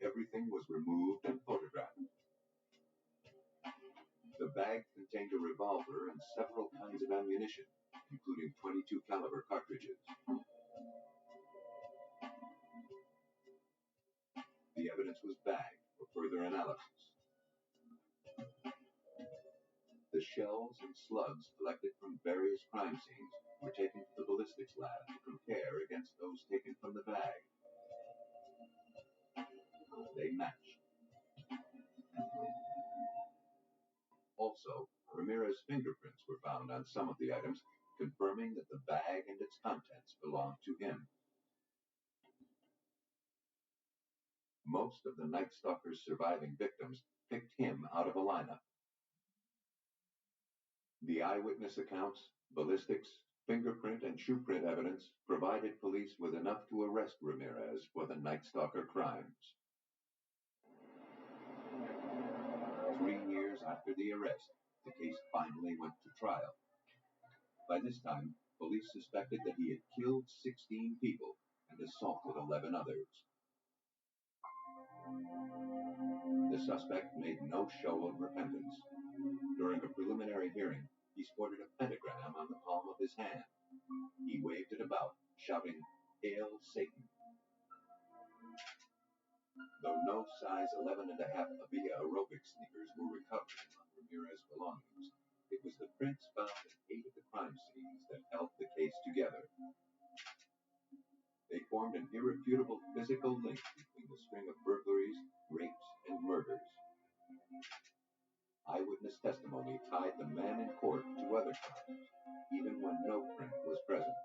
Everything was removed and photographed. The bag contained a revolver and several kinds of ammunition, including .22 caliber cartridges. The evidence was bagged for further analysis. The shells and slugs collected from various crime scenes were taken to the ballistics lab to compare against those taken from the bag. They matched. Also, Ramirez's fingerprints were found on some of the items, confirming that the bag and its contents belonged to him. Most of the Night Stalker's surviving victims picked him out of a lineup. The eyewitness accounts, ballistics, fingerprint, and shoe print evidence provided police with enough to arrest Ramirez for the Night Stalker crimes. 3 years after the arrest, the case finally went to trial. By this time, police suspected that he had killed 16 people and assaulted 11 others. The suspect made no show of repentance. During a preliminary hearing, he sported a pentagram on the palm of his hand. He waved it about, shouting, "Hail Satan." Though no size 11.5 Avia aerobic sneakers were recovered among Ramirez's belongings, it was the prints found at 8 of the crime scenes that held the case together. They formed an irrefutable physical link between the string of burglaries, rapes, and murders. Eyewitness testimony tied the man in court to other crimes, even when no print was present.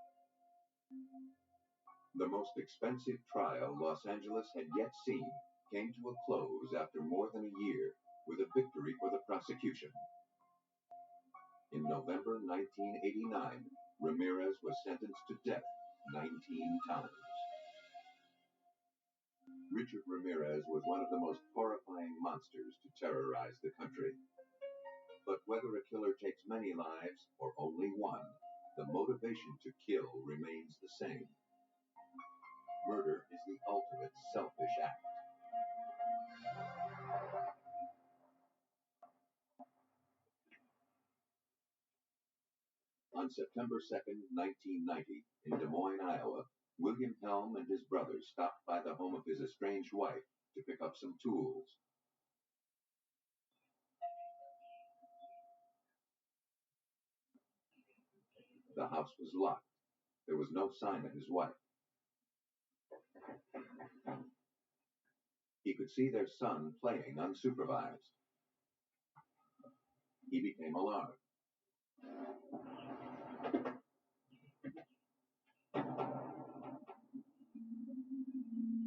The most expensive trial Los Angeles had yet seen came to a close after more than a year, with a victory for the prosecution. In November 1989, Ramirez was sentenced to death 19 times. Richard Ramirez was one of the most horrifying monsters to terrorize the country. But whether a killer takes many lives or only one, the motivation to kill remains the same. Murder is the ultimate selfish act. On September 2nd, 1990, in Des Moines, Iowa, William Helm and his brother stopped by the home of his estranged wife to pick up some tools. The house was locked. There was no sign of his wife. He could see their son playing unsupervised. He became alarmed.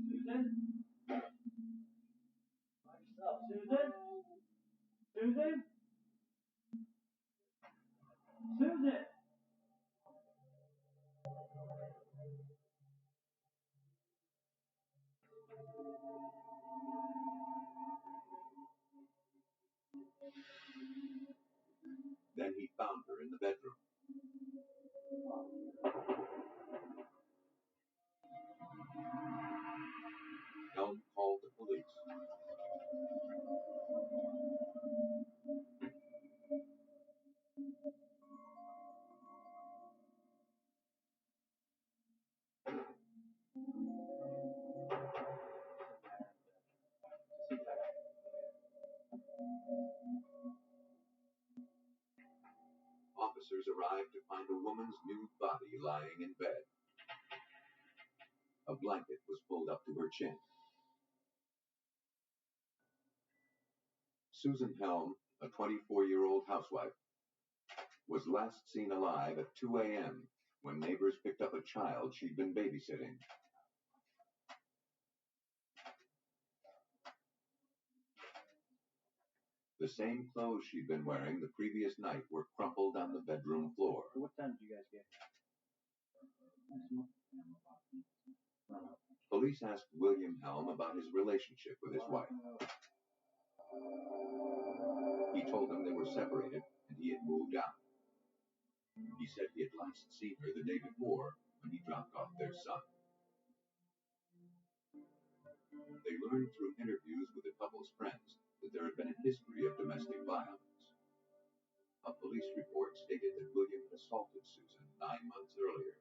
Susan? Susan? Susan? Susan! Then he found her in the bedroom. Helm called the police. officers arrived to find a woman's nude body lying in bed. A blanket was pulled up to her chin. Susan Helm, a 24-year-old housewife, was last seen alive at 2 a.m. when neighbors picked up a child she'd been babysitting. The same clothes she'd been wearing the previous night were crumpled on the bedroom floor. What time did you guys get here? Police asked William Helm about his relationship with his wife. He told them they were separated and he had moved out. He said he had last seen her the day before when he dropped off their son. They learned through interviews with the couple's friends that there had been a history of domestic violence. A police report stated that William had assaulted Susan 9 months earlier.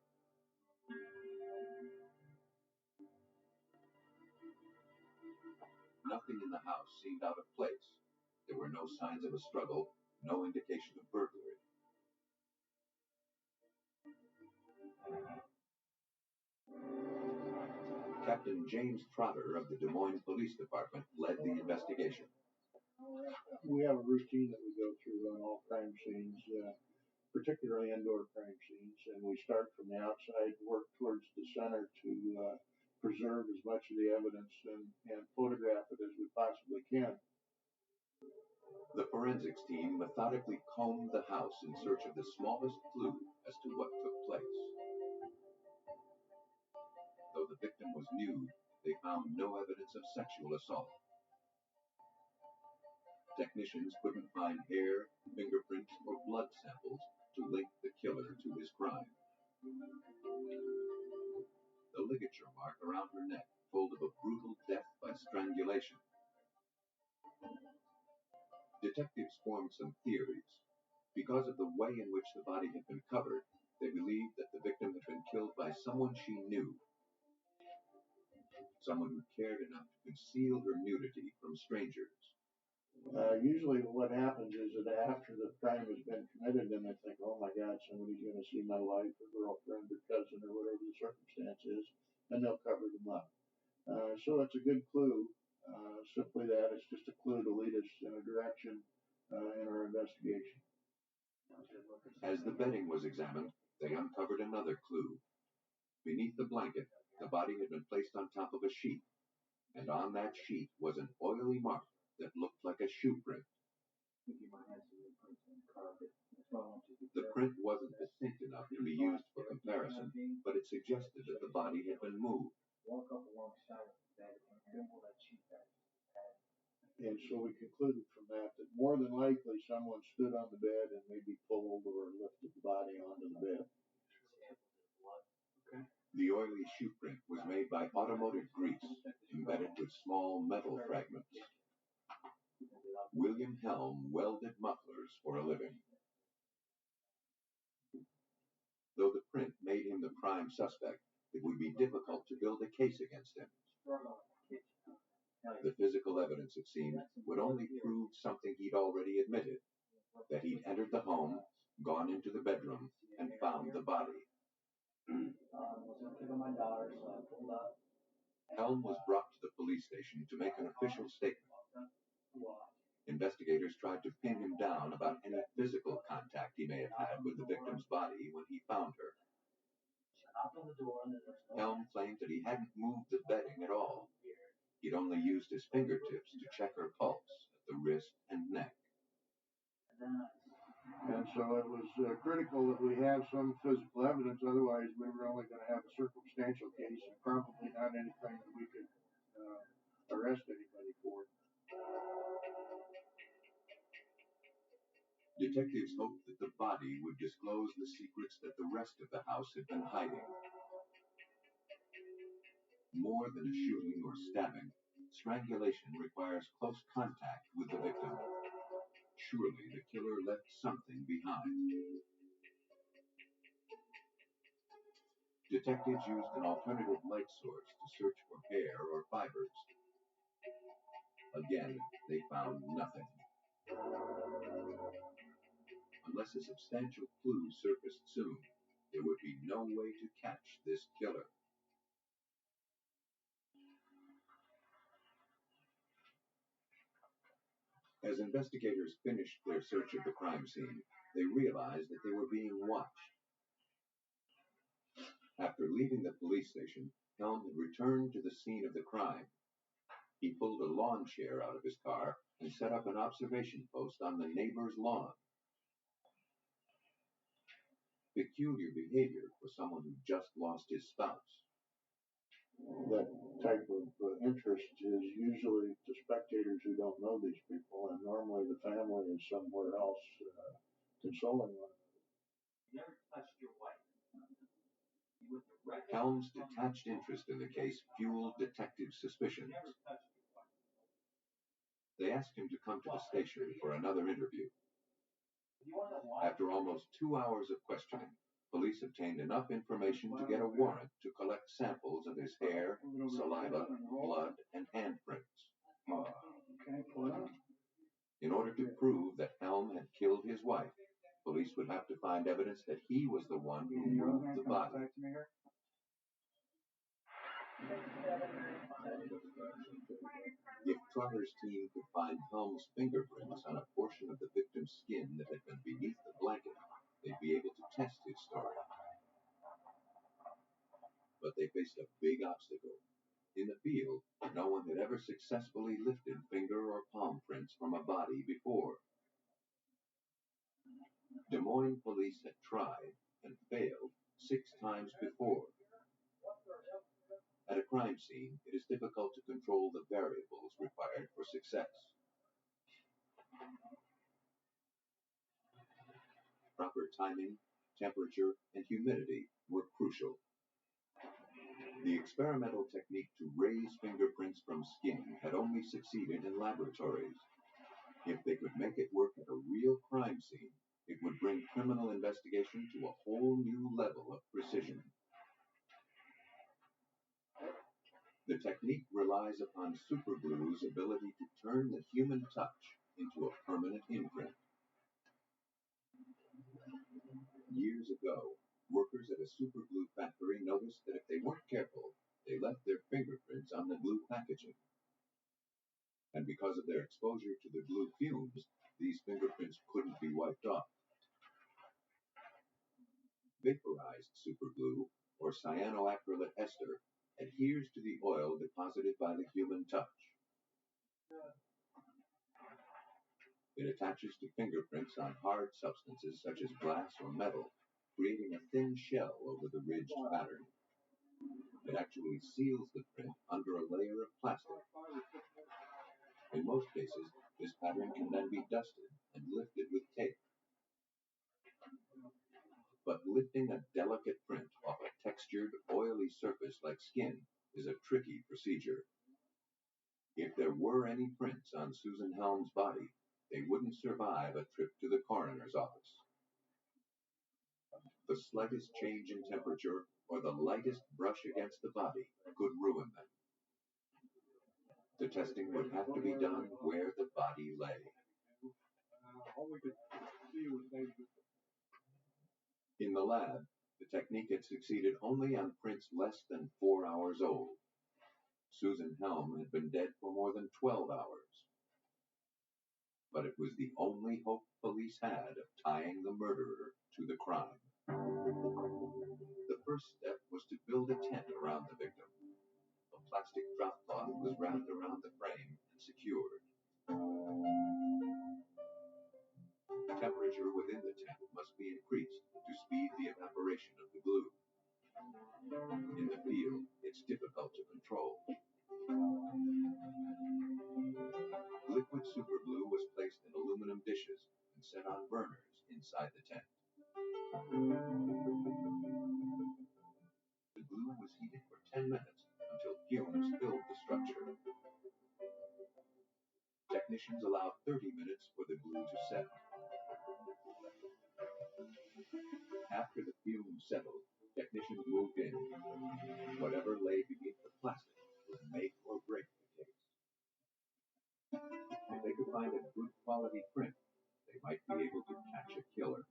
Nothing in the house seemed out of place. There were no signs of a struggle, no indication of burglary. Captain James Trotter of the Des Moines Police Department led the investigation. We have a routine that we go through on all crime scenes, particularly indoor crime scenes, and we start from the outside, work towards the center to preserve as much of the evidence and photograph it as we possibly can. The forensics team methodically combed the house in search of the smallest clue as to what took place. Though the victim was nude, they found no evidence of sexual assault. Technicians couldn't find hair, fingerprints, or blood samples to link the killer to his crime. The ligature mark around her neck told of a brutal death by strangulation. Detectives formed some theories. Because of the way in which the body had been covered, they believed that the victim had been killed by someone she knew. Someone who cared enough to conceal her nudity from strangers. Usually what happens is that after the crime has been committed, then they think, oh my God, somebody's going to see my wife or girlfriend or cousin or whatever the circumstance is, and they'll cover them up. So it's a good clue. Simply that, it's just a clue to lead us in a direction in our investigation. As the bedding was examined, they uncovered another clue. Beneath the blanket, the body had been placed on top of a sheet, and on that sheet was an oily mark that looked like a shoe print. The print wasn't distinct enough to be used for comparison, but it suggested that the body had been moved. And so we concluded from that more than likely someone stood on the bed and maybe pulled or lifted the body onto the bed. The oily shoe print was made by automotive grease, embedded with small metal fragments. William Helm welded mufflers for a living. Though the print made him the prime suspect, it would be difficult to build a case against him. The physical evidence, it seemed, would only prove something he'd already admitted, that he'd entered the home, gone into the bedroom, and found the body. Helm was brought to the police station to make an official statement. Investigators tried to pin him down about any physical contact he may have had with the victim's body when he found her. Helm claimed that he hadn't moved the bedding at all. He'd only used his fingertips to check her pulse at the wrist and neck. And so it was critical that we have some physical evidence, otherwise we were only going to have a circumstantial case and probably not anything that we could arrest anybody for. Detectives hoped that the body would disclose the secrets that the rest of the house had been hiding. More than a shooting or stabbing, strangulation requires close contact with the victim. Surely the killer left something behind. Detectives used an alternative light source to search for hair or fibers. Again, they found nothing. unless a substantial clue surfaced soon, there would be no way to catch this killer. As investigators finished their search of the crime scene, they realized that they were being watched. After leaving the police station, Helm had returned to the scene of the crime. He pulled a lawn chair out of his car and set up an observation post on the neighbor's lawn. Peculiar behavior for someone who just lost his spouse. That type of interest is usually to spectators who don't know these people, and normally the family is somewhere else consoling one another. You never touched your wife. You went direct. Helm's detached interest in the case fueled detective suspicions. Never touched your wife. They asked him to come to the station for another interview. You want to know why? After almost 2 hours of questioning, police obtained enough information to get a warrant to collect samples of his hair, saliva, blood, and handprints. In order to prove that Helm had killed his wife, police would have to find evidence that he was the one who moved the body. If Trotter's team could find Helm's fingerprints on a portion of the victim's skin that had been beneath the blanket, they'd be able to test his story. But they faced a big obstacle. In the field, no one had ever successfully lifted finger or palm prints from a body before. Des Moines police had tried and failed 6 times before. At a crime scene, it is difficult to control the variables required for success. Proper timing, temperature, and humidity were crucial. The experimental technique to raise fingerprints from skin had only succeeded in laboratories. If they could make it work at a real crime scene, it would bring criminal investigation to a whole new level of precision. The technique relies upon superglue's ability to turn the human touch into a permanent imprint. Years ago, workers at a superglue factory noticed that if they weren't careful, they left their fingerprints on the glue packaging. And because of their exposure to the glue fumes, these fingerprints couldn't be wiped off. Vaporized superglue, or cyanoacrylate ester, adheres to the oil deposited by the human touch. It attaches to fingerprints on hard substances such as glass or metal, creating a thin shell over the ridged pattern. It actually seals the print under a layer of plastic. In most cases, this pattern can then be dusted and lifted with tape. But lifting a delicate print off a textured, oily surface like skin is a tricky procedure. If there were any prints on Susan Helm's body, they wouldn't survive a trip to the coroner's office. The slightest change in temperature or the lightest brush against the body could ruin them. The testing would have to be done where the body lay. In the lab, the technique had succeeded only on prints less than 4 hours old. Susan Helm had been dead for more than 12 hours. But it was the only hope police had of tying the murderer to the crime. The first step was to build a tent around the victim. A plastic drop cloth was wrapped around the frame and secured. Temperature within the tent must be increased to speed the evaporation of the glue. In the field, it's difficult to control. Liquid superglue was placed in aluminum dishes and set on burners inside the tent. The glue was heated for 10 minutes until fumes filled the structure. Technicians allowed 30 minutes for the glue to set. After the fumes settled, technicians moved in. Whatever lay beneath the plastic would make or break the case. If they could find a good quality print, they might be able to catch a killer.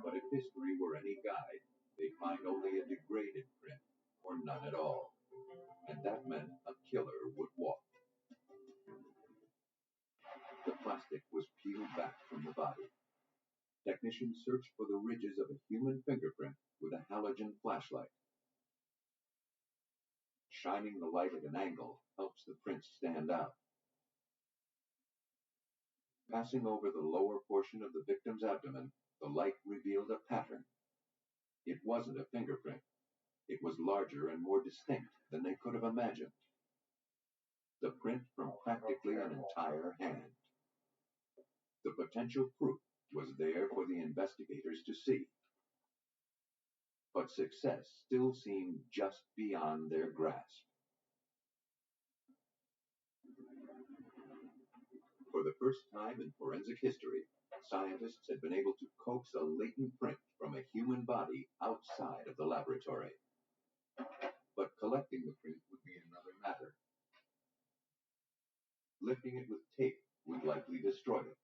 But if history were any guide, they'd find only a degraded print, or none at all. And that meant a killer would walk. The plastic was peeled back from the body. Technicians searched for the ridges of a human fingerprint with a halogen flashlight. Shining the light at an angle helps the print stand out. Passing over the lower portion of the victim's abdomen, the light revealed a pattern. It wasn't a fingerprint. It was larger and more distinct than they could have imagined. The print from practically an entire hand. The potential proof was there for the investigators to see. But success still seemed just beyond their grasp. For the first time in forensic history, scientists had been able to coax a latent print from a human body outside of the laboratory. But collecting the print would be another matter. Lifting it with tape would likely destroy it.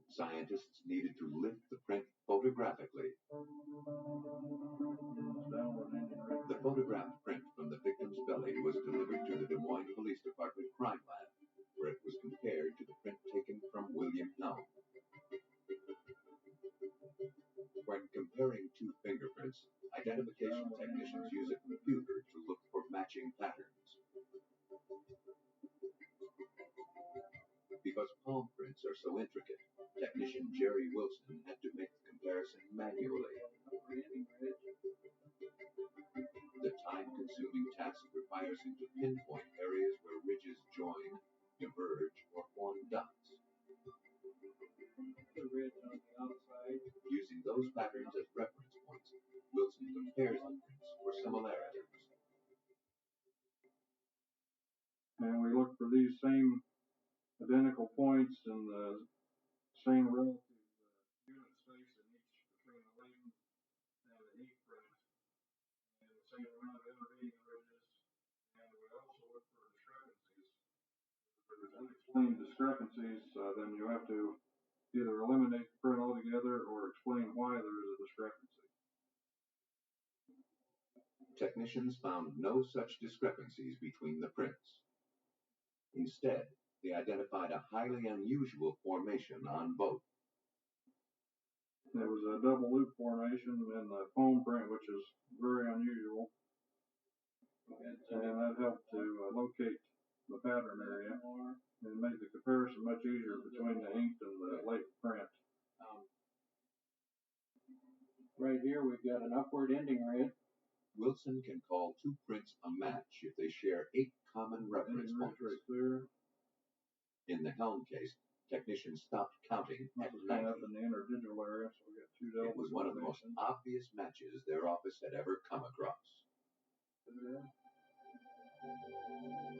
Scientists needed to lift the print photographically. The photographed print from the victim's belly was delivered to the Des Moines Police Department Crime Lab, where it was compared to the print taken from William Helm. When comparing two fingerprints, identification technicians use a computer to look for matching patterns. Because palm prints are so intricate, technician Jerry Wilson had to make the comparison manually. The time-consuming task requires him to pinpoint areas where ridges join, diverge, or form dots. The ridge on the outside. Using those patterns as reference points, Wilson compares the prints for similarities. And we look for these same identical points in the same relative unit space in each between the latent and the ink print, and the same amount of intervening ridges. And we also look for discrepancies. If there's unexplained discrepancies, then you have to either eliminate the print altogether or explain why there is a discrepancy. Technicians found no such discrepancies between the prints. Instead, they identified a highly unusual formation on both. There was a double loop formation in the palm print, which is very unusual. And that helped to locate the pattern area and made the comparison much easier between the inked and the latent print. Right here, we've got an upward ending ridge. Wilson can call two prints a match if they share 8 common reference points. Right there. In the Helm case, technicians stopped counting at 90. Up in the interdigital area, so we got two delta. It was one of the most obvious matches their office had ever come across.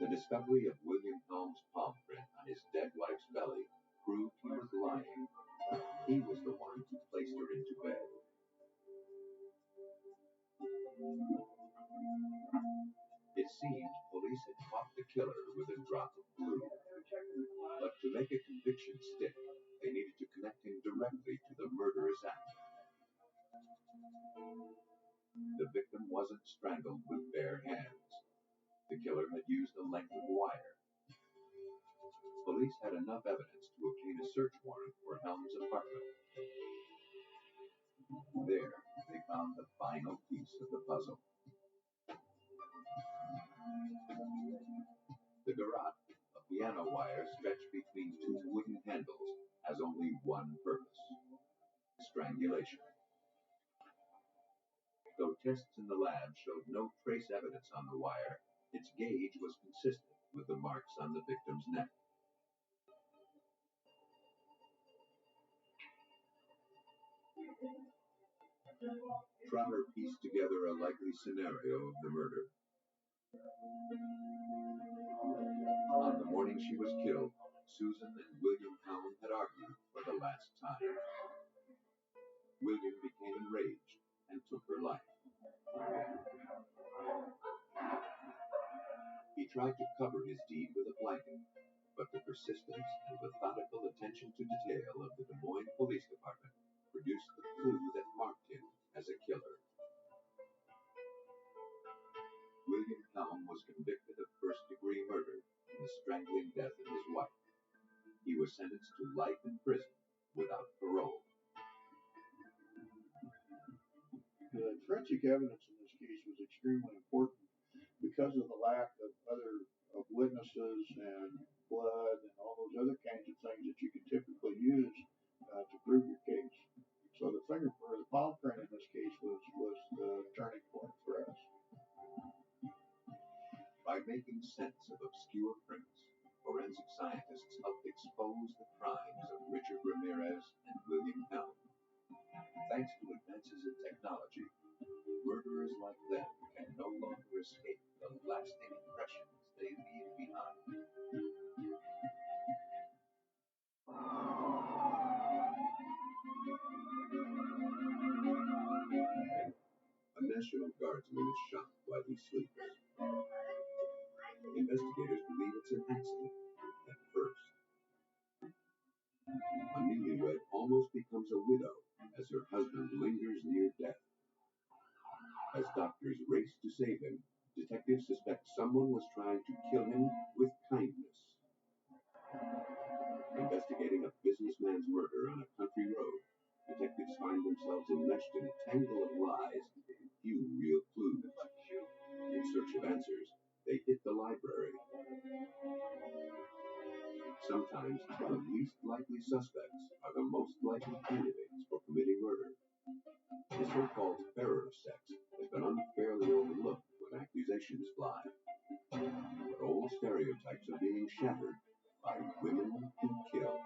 The discovery of William Helm's palm print on his dead wife's belly proved he was lying. He was the one who placed her into bed. It seemed police had caught the killer with a drop of glue. But to make a conviction stick, they needed to connect him directly to the murderous act. The victim wasn't strangled with bare hands. The killer had used a length of wire. Police had enough evidence to obtain a search warrant for Helm's apartment. There, they found the final piece of the puzzle. The garrote, a piano wire stretched between 2 wooden handles, has only one purpose: strangulation. Though tests in the lab showed no trace evidence on the wire, its gauge was consistent with the marks on the victim's neck. Trotter pieced together a likely scenario of the murder. On the morning she was killed, Susan and William Helm had argued for the last time. William became enraged and took her life. He tried to cover his deed with a blanket, but the persistence and methodical attention to detail of the Des Moines Police Department produced the clue that marked him as a killer. William Helm was convicted of first-degree murder in the strangling death of his wife. He was sentenced to life in prison without parole. The forensic evidence in this case was extremely important because of the lack of witnesses and blood and all those other kinds of things that you could typically use to prove your case. So the fingerprint, or the palm print in this case, was the turning point for us. By making sense of obscure prints, forensic scientists helped expose the crimes of Richard Ramirez and William Helm. Thanks to advances in technology, murderers like them can no longer escape the lasting impressions they leave behind. A National Guardsman is shot while he sleeps. Investigators believe it's an accident at first. A newlywed almost becomes a widow as her husband lingers near death. As doctors race to save him, detectives suspect someone was trying to kill him with kindness. Investigating a businessman's murder on a country road, detectives find themselves enmeshed in a tangle of lies and few real clues. In search of answers, they hit the library. Sometimes the least likely suspects are the most likely candidates for committing murder. The so-called terror of sex has been unfairly overlooked when accusations fly. But old stereotypes are being shattered by women who kill.